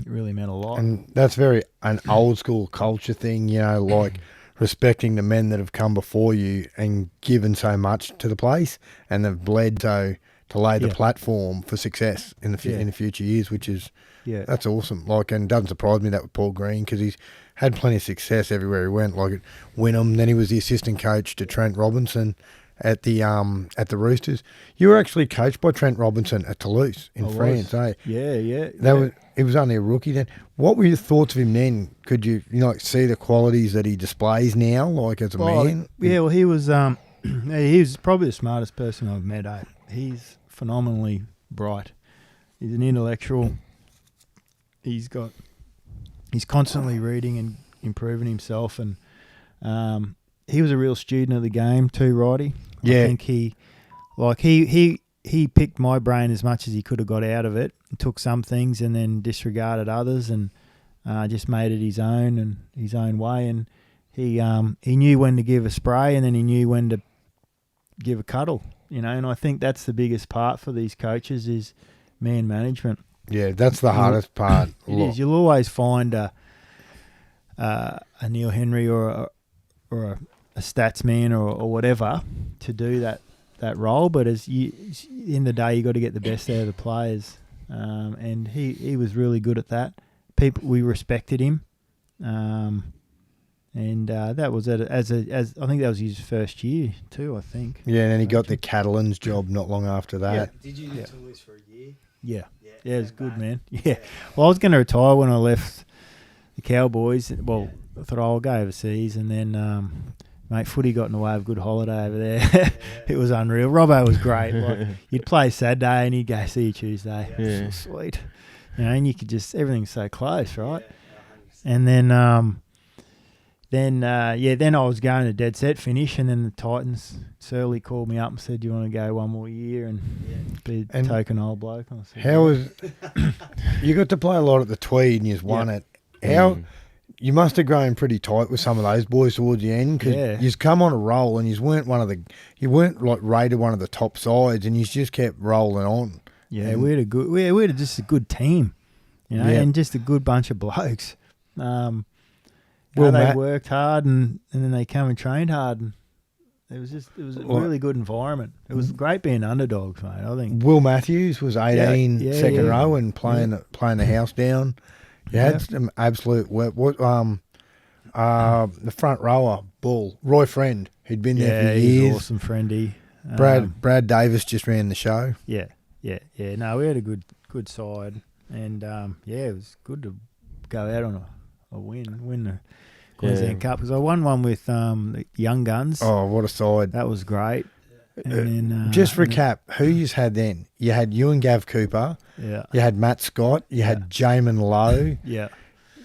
it really meant a lot. And that's very an old school culture thing, like respecting the men that have come before you and given so much to the place, and they've bled to lay the platform for success in the future years, which is that's awesome. Like, and it doesn't surprise me that with Paul Green, because he's had plenty of success everywhere he went. Like at Wynnum, then he was the assistant coach to Trent Robinson at the Roosters. You were actually coached by Trent Robinson at Toulouse in France, eh? Yeah. He was only a rookie then. What were your thoughts of him then? Could you see the qualities that he displays now, like as a man? Yeah, well, he was probably the smartest person I've met. He's phenomenally bright. He's an intellectual. He's constantly reading and improving himself, and he was a real student of the game too, Righty. Yeah. I think he picked my brain as much as he could have got out of it, and took some things and then disregarded others, and just made it his own and his own way. And he knew when to give a spray, and then he knew when to give a cuddle. And I think that's the biggest part for these coaches is man management. Yeah, that's the hardest part. It is. You'll always find a Neil Henry or a stats man or whatever to do that role, but in the day you got to get the best out of the players, and he was really good at that. We respected him, and that was as I think that was his first year too. I think. Yeah, and then he got the Catalans job not long after that. Yeah. Did you do Toulouse for a year? Yeah, it was good, man. Yeah. Well, I was going to retire when I left the Cowboys. Well, I thought I'll go overseas, and then mate, footy got in the way of a good holiday over there. It was unreal. Robbo was great. Like, you'd play Saturday and he'd go see you Tuesday. Yeah. So sweet. And you could just, everything's so close, right? Yeah, and then I was going to dead set finish, and then the Titans, Surly called me up and said, "Do you want to go one more year and be a token old bloke?" I said, how was you got to play a lot at the Tweed and you won it. How you must have grown pretty tight with some of those boys towards the end, because you've come on a roll and you weren't like rated one of the top sides, and you just kept rolling on. Yeah, we had just a good team, and just a good bunch of blokes. They worked hard and then they come and trained hard, and it was a really good environment. It was great being underdogs, mate. I think Will Matthews was 18 second row and playing the house down. You had some absolute the front rower bull Roy Friend, who'd been there for years. He's awesome, friendy. Brad Davis just ran the show. Yeah. No, we had a good side, and it was good to go out on a win the Queensland Cup, because I won one with the Young Guns. Oh, what a side! That was great. And then, just recap, who you had then? You had you and Gav Cooper. Yeah. You had Matt Scott. You had Jamin Lowe. Yeah.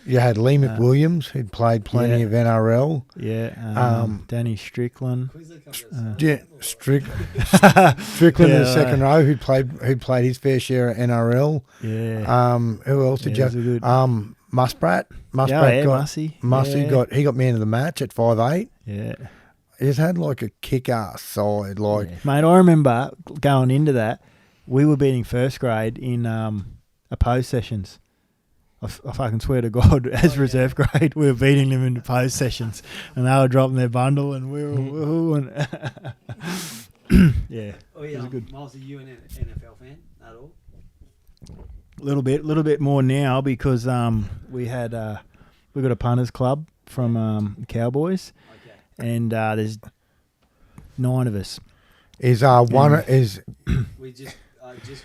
You had Lee McWilliams, who'd played plenty of NRL. Yeah. Danny Strickland. Strickland in the second row, who'd played his fair share of NRL. Yeah. Who else did you? Musprat. Mussy. He got man of the match at 5'8". Yeah. He's had like a kick-ass side. Mate, I remember going into that, we were beating first grade in opposed sessions. I fucking swear to God, as reserve grade, we were beating them in opposed sessions, and they were dropping their bundle, and we were woohoo, and it was good. Miles, are you an NFL fan at all? A little bit more now, because we got a punters club from the Cowboys, Okay. and there's 9 of us. Is one is We just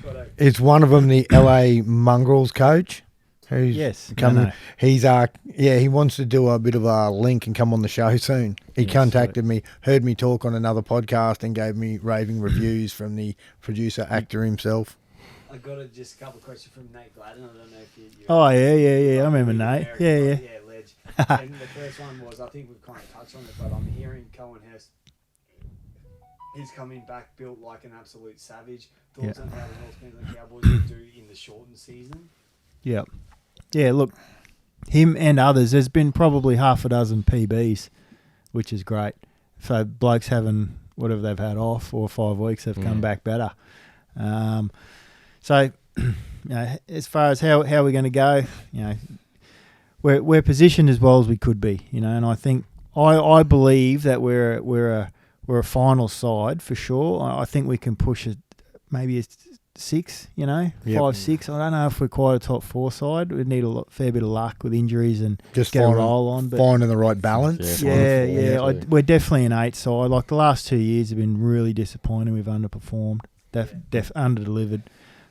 got a. is one of them the LA Mongrels coach? Who's Yes, coming? no. He's he wants to do a bit of a link and come on the show soon. He Yes, contacted me, heard me talk on another podcast, and gave me raving reviews from the producer actor himself. I got just a couple of questions from Nate Gladden. I don't know if you. Oh yeah. I remember Nate. Yeah. Yeah, ledge. And the first one was, I think we've kind of touched on it, but I'm hearing Cohen Hess. He's coming back built like an absolute savage. Thoughts on how the North Queensland Cowboys will do in the shortened season? Yeah. Yeah, look, him and others, there's been probably half a dozen PBs, which is great. So blokes having whatever they've had off, 4 or 5 weeks, they've come back better. So, as far as how we're going to go, we're positioned as well as we could be, and I think I believe that we're a final side for sure. I think we can push it maybe a 6, 5, 6. I don't know if we're quite a top 4 side. We'd need fair bit of luck with injuries and Just get a roll on. But finding the right balance. We're definitely an 8 side. Like the last 2 years have been really disappointing. We've underperformed, under-delivered.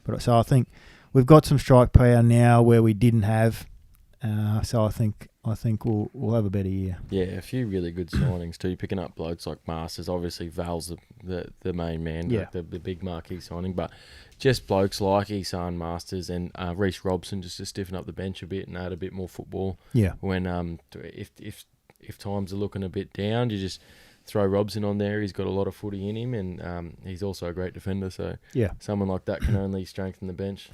But so I think we've got some strike power now where we didn't have. So I think we'll have a better year. Yeah, a few really good signings too. Picking up blokes like Masters, obviously Val's the main man, like the big marquee signing, but just blokes like Isan Masters and Reece Robson just to stiffen up the bench a bit and add a bit more football. Yeah. When if times are looking a bit down, you just throw Robson on there. He's got a lot of footy in him, and he's also a great defender. So someone like that can only strengthen the bench.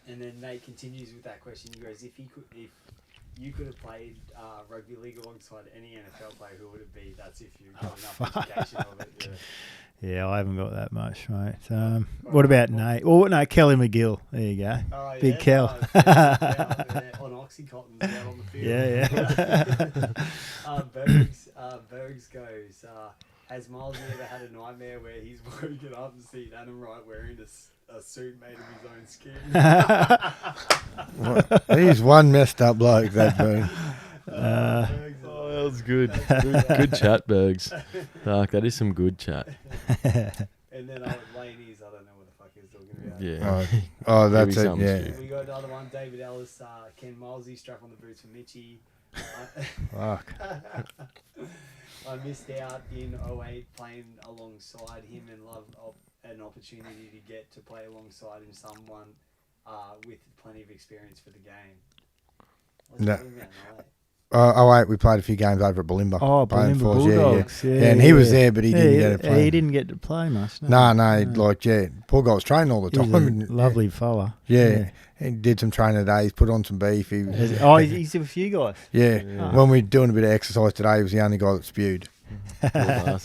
And then Nate continues with that question. He goes, if you could have played rugby league alongside any NFL player, who would it be? That's if you got enough education of it. Yeah, I haven't got that much, mate. What about Nate? Oh, no, Kelly McGill. There you go. Oh, Big Kel. On Oxycontin out on the field. Yeah. Bergs goes, has Miles ever had a nightmare where he's woken up and seen Adam Wright wearing a suit made of his own skin? He's one messed up bloke, that Boone. That was good. Good chat, Bergs. Fuck, that is some good chat. And then Laney's, I don't know what the fuck he's talking about. Yeah. That's it. Maybe Yeah. We got another one. David Ellis, Ken Milesy, strap on the boots for Mitchie. Fuck. I missed out in 08 playing alongside him and love an opportunity to get to play alongside him, someone with plenty of experience for the game. No. 08, we played a few games over at Bulimba. Oh, playing Bulimba Force, Bulldogs. Yeah, and he was there, but he didn't get to play. He didn't get to play much. Poor guy was training all the time. He's a lovely fella. Yeah. He did some training today. He's put on some beef. He's with a few guys. Yeah. When we were doing a bit of exercise today, he was the only guy that spewed. And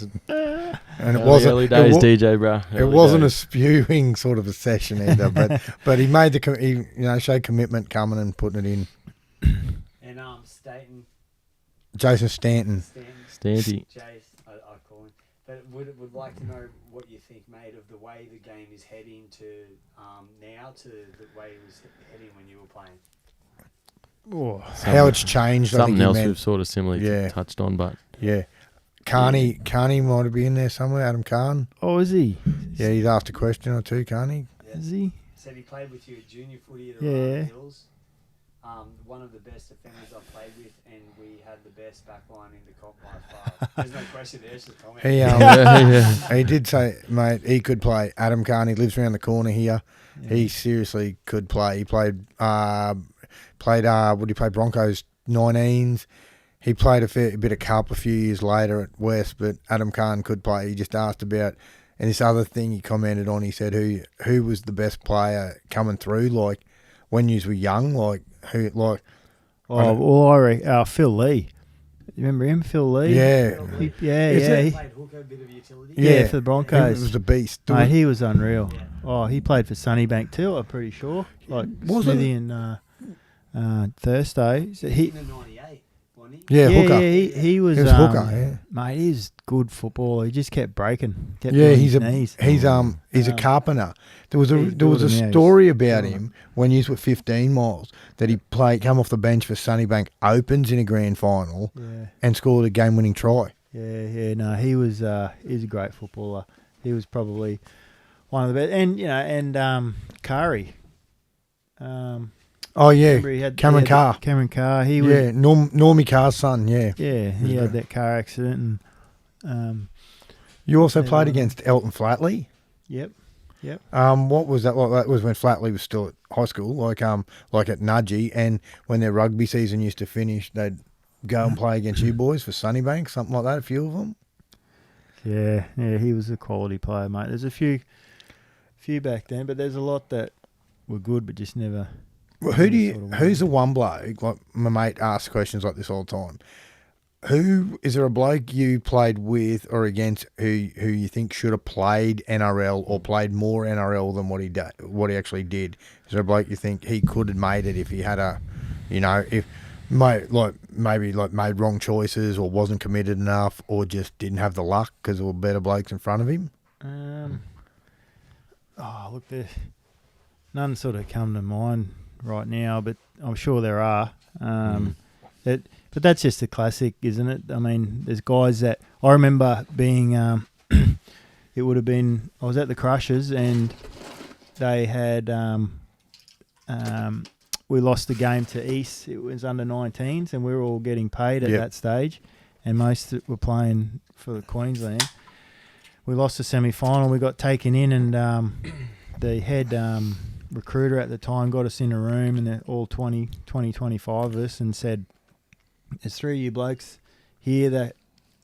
it wasn't early days, DJ, bro. It wasn't a spewing sort of a session either, but he made showed commitment coming and putting it in. And Staten. Jason Stanton. Stanty. Jace, I call him. But would like to know what you think, mate, of the way the game is heading to now to the way it was heading when you were playing. How it's changed. Something else we've sort of similarly touched on, but Carney might have been in there somewhere. Adam Carn. Oh, is he? Yeah, he's asked a question or two. Carney. Yeah. Is he? Said he played with you at junior footy at the Hills. One of the best defenders I've played with, and we had the best backline in the comp by far. There's no question there, it's just comment. He did say, mate, he could play. Adam Carn, he lives around the corner here. Yeah. He seriously could play. He played Broncos 19s. He played a bit of cup a few years later at West, but Adam Carn could play. He just asked about, and this other thing he commented on, he said who was the best player coming through, like when you were young, Phil Lee. You remember him, Phil Lee? Yeah. He played hooker, a bit of utility. Yeah, for the Broncos. He was a beast. Mate, he was unreal. Yeah. Oh, he played for Sunnybank too, I'm pretty sure. Like Smithy and Thursday. So he in the 98. wasn't Yeah, hooker. he was, He was hooker, yeah. mate. He's good footballer. He just kept breaking. Kept Yeah, on he's his a knees. he's a carpenter. There was a He's there was a building, yeah, story he's about building. him when he was 15 miles that he come off the bench for Sunnybank Opens in a grand final Yeah, and scored a game winning try. yeah. No, he's a great footballer. He was probably one of the best. And Kari. Oh yeah, Remember he had Cameron he had Carr. Cameron Carr. He was. Yeah, Normie Carr's son. Yeah. Yeah, he had that car accident, and You also Yeah, played well, against Elton Flatley. yep. What was that? Well, that was when Flatley was still at high school, like at Nudgee, and when their rugby season used to finish, they'd go and play against you boys for Sunnybank, something like that. A few of them. Yeah, he was a quality player, mate. There's a few back then, but there's a lot that were good, but just never. Well, sort of who's the one bloke? Like my mate asks questions like this all the time. Who is there a bloke you played with or against who you think should have played NRL or played more NRL than what he actually did? Is there a bloke you think he could have made it if he had maybe made wrong choices or wasn't committed enough or just didn't have the luck because there were better blokes in front of him? Look, there none sort of come to mind right now, but I'm sure there are. But that's just a classic, isn't it? I mean, there's guys that I remember being. It would have been I was at the Crushers and they had. We lost the game to East. It was under 19s, and we were all getting paid at that stage, and most were playing for Queensland. We lost the semi-final. We got taken in, and the head recruiter at the time got us in a room, and they're all 25 of us, and said, "There's 3 of you blokes here that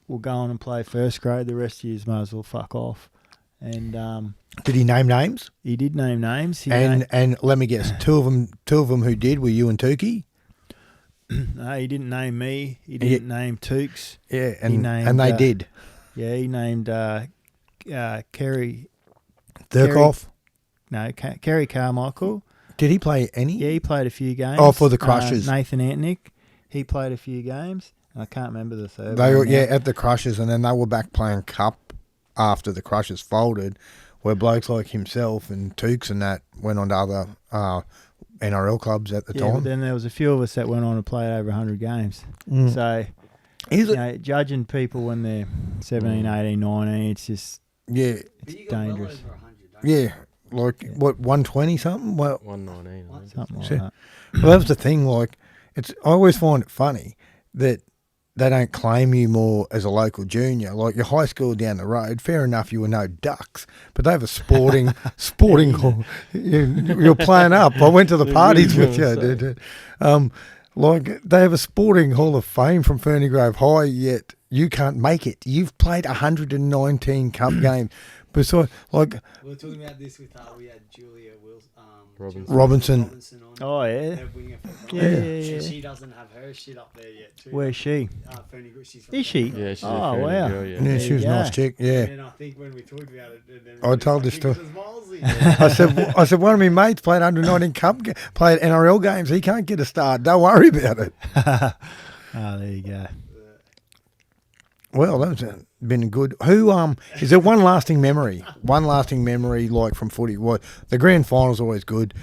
will go on and play first grade. The rest of you might as well fuck off." And Did he name names? he did name names. And let me guess, two of them who did were you and Tukey. No, he didn't name me. He didn't name Tukes. Yeah, He named, and they did. Yeah, he named Kerry. Durkoff. No, Kerry Carmichael. Did he play any? Yeah, he played a few games. Oh, for the Crushers. Nathan Antonick, he played a few games. I can't remember the third. They were, one now. at the Crushers, and then they were back playing Cup after the Crushers folded, where blokes like himself and Tukes and that went on to other NRL clubs at the But time. then there was a few of us that went on to play over 100 games. So, judging people when they're 17, 18, 19, it's just Yeah, But you it's got dangerous. well over 100, don't you? yeah. Like, what, 120 something? Well, 119. I think. Something like Sure. that. well, that was the thing. Like, I always find it funny that they don't claim you more as a local junior. Like your high school down the road, fair enough, you were no Ducks, but they have a sporting hall. You're playing up. I went to the parties with you. Like they have a sporting hall of fame from Ferny Grove High, yet you can't make it. You've played 119 cup games. Besides, like We were talking about this with we had Julia Robinson. Robinson on. Oh, yeah. Their winger for Yeah, Melbourne. yeah, yeah. She doesn't have her shit up there yet too. Where's she? Ferny Grove, she's from Is she? Ferny Grove. Yeah, she's Oh, a fairly wow. girl, yeah. yeah, she was a nice chick. Yeah. And then I think when we talked about it, and then I told the this story. I said one of my mates played 119 played NRL games. He can't get a start. Don't worry about it. Oh, there you go. Well, that's been good. Who is there one lasting memory? One lasting memory like from footy. What the grand final's always good.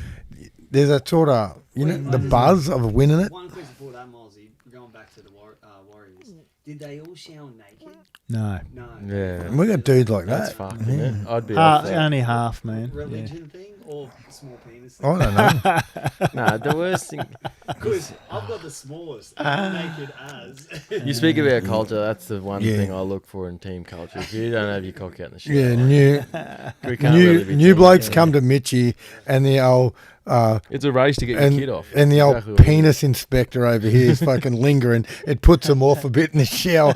There's a sort of the buzz of winning it. One question before that, Milesy, going back to the Warriors. Did they all shower naked? No. No. Yeah. We got dudes like That's that. fucked, isn't it? I'd be off that. Only half, man. Yeah. Religion thing or small penis? I don't know. Nah, the worst thing. Because I've got the smallest. Naked as. You speak about culture. That's the one Yeah. thing I look for in team culture. If you don't have your cock out in the shower, Yeah, we can't really be new team. blokes come to Mitchie and the old It's a race to get your kid off. and the That's old exactly what it penis inspector over here is fucking lingering. It puts him off a bit in the shower.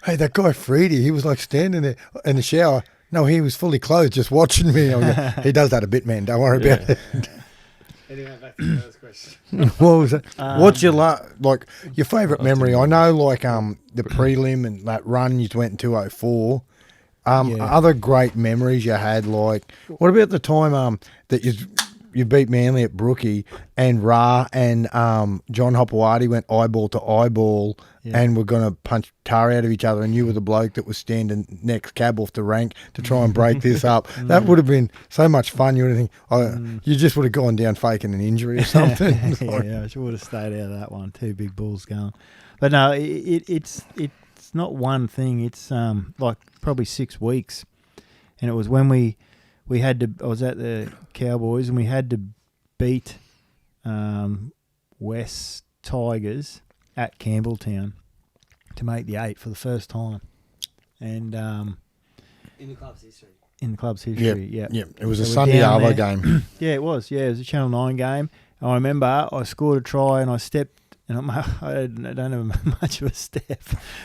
Hey, that guy Freedy, he was like standing there in the shower. No, he was fully clothed, just watching me. I go, he does that a bit, man. Don't worry Yeah. about it. Anyway, back to the first question. What was it? What's your your favourite memory? I know the prelim and that run you went in 204. Other great memories you had, like what about the time that you beat Manly at Brookie and Ra and John Hopewadi went eyeball to eyeball and we're going to punch tar out of each other, and you were the bloke that was standing next cab off the rank to try and break this up. That would have been so much fun. You would have think, you just would have gone down faking an injury or something. Yeah, I would have stayed out of that one. Two big bulls going. But no, it's not one thing. It's like probably 6 weeks. And it was when we had to, I was at the Cowboys and we had to beat West Tigers at Campbelltown to make the 8 for the first time. And in the club's history. In the club's history, yeah. It was a Sunday Arvo game. Yeah, it was. Yeah, it was a Channel 9 game. And I remember I scored a try and I stepped, and I don't have much of a step.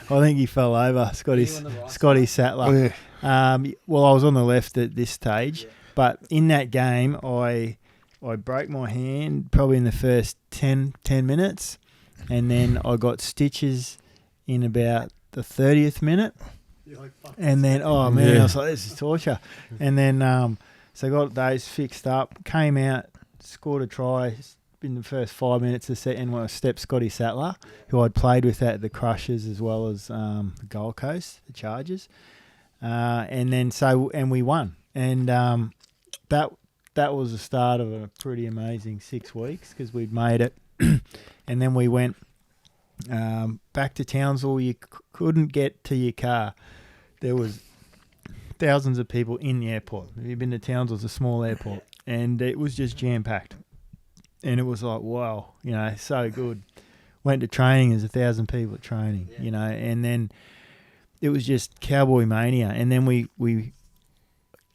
I think he fell over, Scotty Sattler. Well, I was on the left at this stage, but in that game, I broke my hand probably in the first 10 minutes, and then I got stitches in about the 30th minute. And then, I was like, this is torture. And then, so I got those fixed up, came out, scored a try in the first 5 minutes of the second when I stepped Scotty Sattler, who I'd played with at the Crushers as well as the Gold Coast, the Chargers. And we won. And that was the start of a pretty amazing 6 weeks because we'd made it. And then we went back to Townsville. You couldn't get to your car. There was thousands of people in the airport. Have you been to Townsville? It's a small airport. And it was just jam-packed. And it was like, wow, so good. Went to training, there's 1,000 people at training, and then it was just Cowboy mania. And then we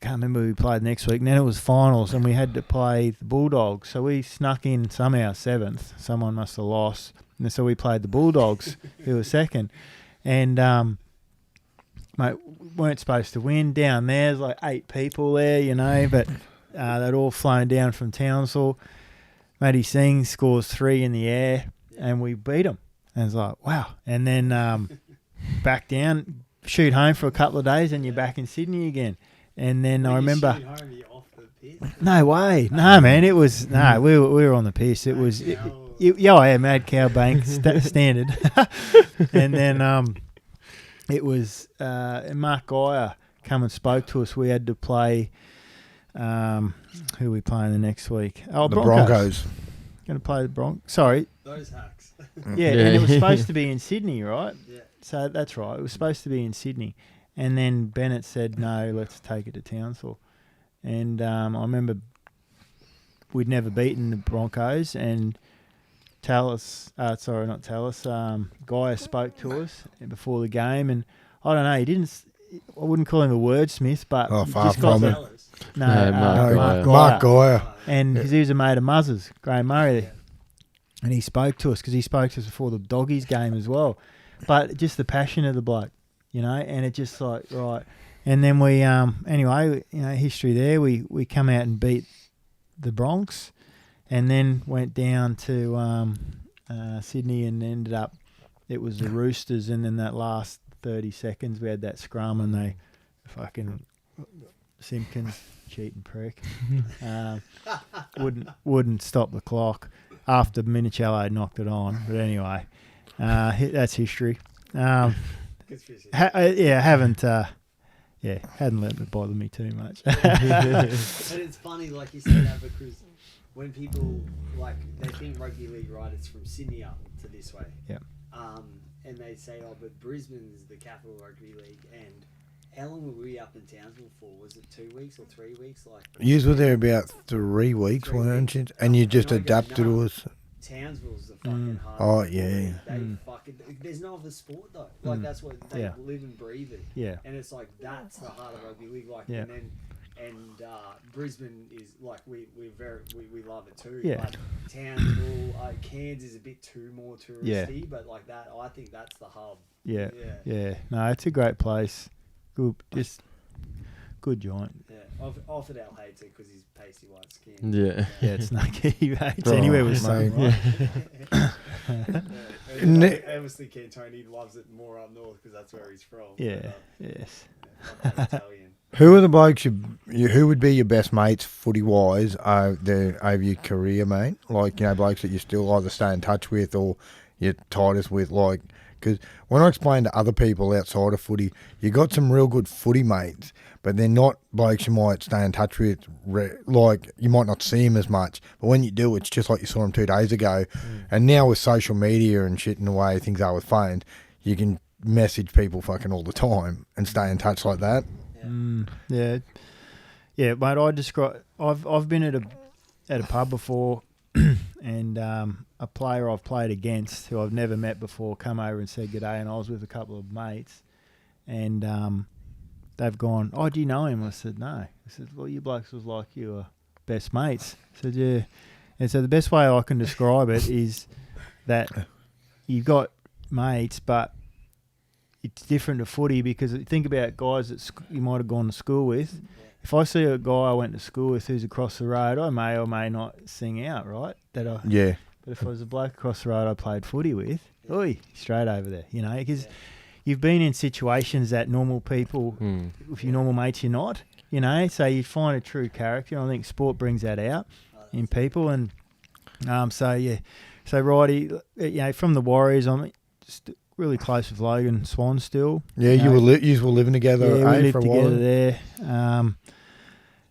can't remember who we played next week. And then it was finals, and we had to play the Bulldogs. So we snuck in somehow 7th. Someone must have lost. And so we played the Bulldogs, who were second. And, mate, we weren't supposed to win. Down there's like 8 people there, but they'd all flown down from Townsville. Matty Singh scores 3 in the air, and we beat them. And it's like, wow. And then back down, shoot home for a couple of days, and you're back in Sydney again. And then I remember... Shoot home, you're off the piss? No way. No, man. It was... No, we were on the piss. It was... Mad Cow Bank standard. And then it was... Mark Geyer come and spoke to us. We had to play... who are we playing the next week? Oh, the Broncos. Going to play the Broncos. Sorry. Those hacks. Yeah, and it was supposed to be in Sydney, right? Yeah. So that's right. It was supposed to be in Sydney. And then Bennett said, no, let's take it to Townsville. And I remember we'd never beaten the Broncos, and Geyer spoke to us before the game, and I don't know, I wouldn't call him a wordsmith, but far from it. Mark Geyer. And because he was a mate of Muzz's, Graham Murray, and he spoke to us because he spoke to us before the Doggies game as well. But just the passion of the bloke, and it just like, right. And then we, history there, we come out and beat the Bronx, and then went down to Sydney and ended up, it was the Roosters, and then that last 30 seconds we had that scrum and they fucking Simpkins, cheating prick, wouldn't stop the clock after Minicello knocked it on. But anyway, that's history. Hadn't let it bother me too much. And it's funny, like you said that, because when people they think rugby league, right? It's from Sydney up to this way. Yeah. And they say, but Brisbane's the capital rugby league. And how long were we up in Townsville for? Was it 2 weeks or 3 weeks? You were there about 3 weeks, weren't you? And you just adapted to us. Townsville's the fucking hard. Oh yeah. There's no other sport though. That's what they live and breathe it. Yeah. And it's that's the heart of rugby league. And Brisbane is we love it too. Yeah. But Townsville, Cairns is a bit too more touristy. Yeah. But I think that's the hub. Yeah. No, it's a great place. Good, just good joint. Yeah. Offered our hate it because he's pasty white skin. Yeah. Yeah, it's not he hates anywhere with something. Right? Obviously, Cantoni loves it more up north because that's where he's from. Yeah. Yes. Italian. Who are the blokes who would be your best mates footy wise over your career, mate? Blokes that you still either stay in touch with or you're tightest with, like Because when I explain to other people outside of footy, you got some real good footy mates, but they're not blokes you might stay in touch with. Like, you might not see them as much, but when you do, it's just like you saw them 2 days ago. And now with social media and shit and the way things are with phones, you can message people fucking all the time and stay in touch like that. Yeah, mate. I've been at a pub before, and a player I've played against who I've never met before come over and said g'day, and I was with a couple of mates, and they've gone, "Oh, do you know him?" I said, "No." I said, "Well, you blokes was like you were best mates." I said, "Yeah." And so the best way I can describe it is that you've got mates, but it's different to footy, because think about guys that you might have gone to school with. If I see a guy I went to school with who's across the road, I may or may not sing out, right? Yeah. But if I was a bloke across the road I played footy with, oi, straight over there, because you've been in situations that normal people, with your normal mates, you're not, so you find a true character. I think sport brings that out in people. And so Righty, from the Warriors, I'm just really close with Logan Swan still. Yeah, you were living together. Yeah, we lived for a together while. there.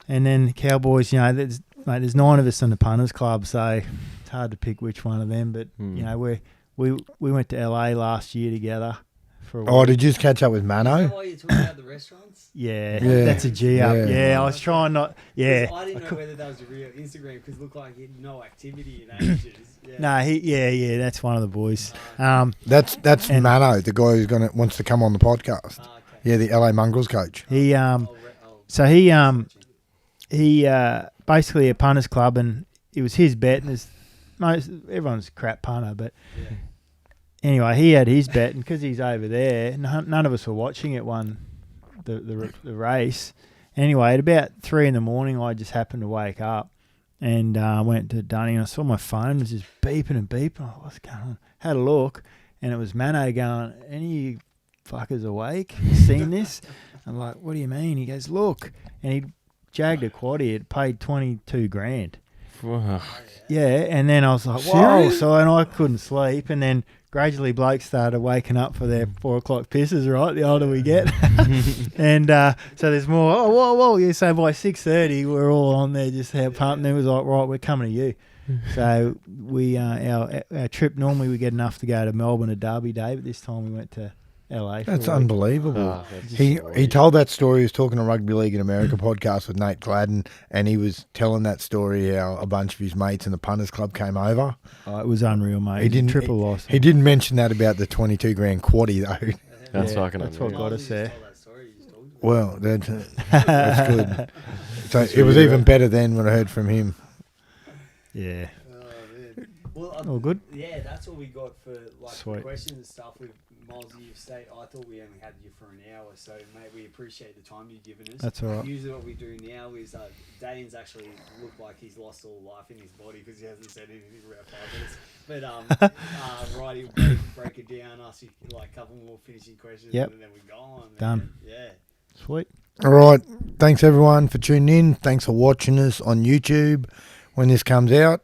And then Cowboys, there's 9 of us in the punters club, so it's hard to pick which one of them. But we went to LA last year together for a week. Oh, did you just catch up with Is Mano? that why you're talking about the restaurants? Yeah, Yeah. that's a G up. Yeah. Yeah, I was trying not. Yeah, 'Cause I didn't know whether that was a real Instagram, because it looked like he had no activity in ages. Yeah. no, that's one of the boys. That's And- Mano, the guy who's wants to come on the podcast. Okay. Yeah, the LA Mongrels coach. He I'll So he basically a punters club, and it was his bet, and everyone's a crap punter, but Yeah. anyway, he had his bet, and because he's over there, none of us were watching it. The race. Anyway, at about 3 a.m, I just happened to wake up, and went to Dunny, and I saw my phone was just beeping and beeping. I thought, what's going on? Had a look, and it was Mano going, "Any of you fuckers awake? Seen this?" I'm like, "What do you mean?" He goes, "Look," and he jagged a quaddie. It paid 22 grand. Fuck. Yeah, and then I was like, "Whoa!" Serious? So and I couldn't sleep, and then gradually blokes started waking up for their 4 o'clock pisses. Right, the older we get, and so there's more. Oh, whoa! Yeah, so by 6:30, we're all on there just out pumping. It was like, right, we're coming to you. So we our trip, normally we get enough to go to Melbourne, a Derby day, but this time we went to LA. For That's a week. unbelievable. That's He told that story. He was talking to Rugby League in America podcast with Nate Gladden, and he was telling that story how a bunch of his mates in the punters club came over. Oh, it was unreal, mate. He didn't triple loss. He didn't mention that about the 22 grand quaddie though. That's Yeah, fucking that's what unreal. got us there. Well, that's good. So it was even better then when I heard from him. Yeah. Well, All good? Yeah, that's all we got for Sweet. questions and stuff. With Miles, you've stayed. I thought we only had you for an hour, so mate, we appreciate the time you've given us. That's all right. Usually, what we do now is Dane's actually looked like he's lost all life in his body because he hasn't said anything for about 5 minutes. But right, he'll break it down, ask you like a couple more finishing questions, Yep. and then we go on. Man. Done. Yeah. Sweet. All right. Thanks everyone for tuning in. Thanks for watching us on YouTube when this comes out.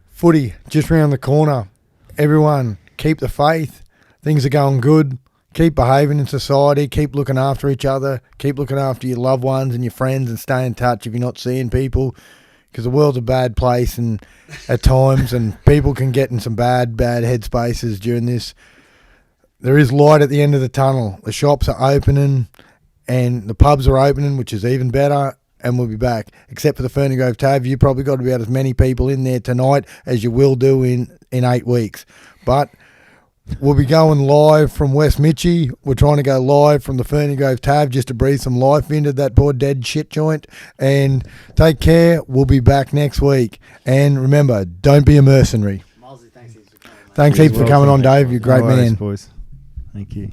Footy just round the corner. Everyone, keep the faith. Things are going good. Keep behaving in society. Keep looking after each other. Keep looking after your loved ones and your friends, and stay in touch if you're not seeing people, because the world's a bad place and at times, and people can get in some bad headspaces during this. There is light at the end of the tunnel. The shops are opening and the pubs are opening, which is even better. And we'll be back. Except for the Ferny Grove Tav, you probably got about as many people in there tonight as you will do in 8 weeks. But we'll be going live from West Mitchie. We're trying to go live from the Ferny Grove Tav just to breathe some life into that poor dead shit joint. And take care. We'll be back next week. And remember, don't be a mercenary. Milesy, thanks heaps for coming, mate. Thanks You're heaps for welcome. coming on, Dave. You're a great No worries, man. boys. Thank you.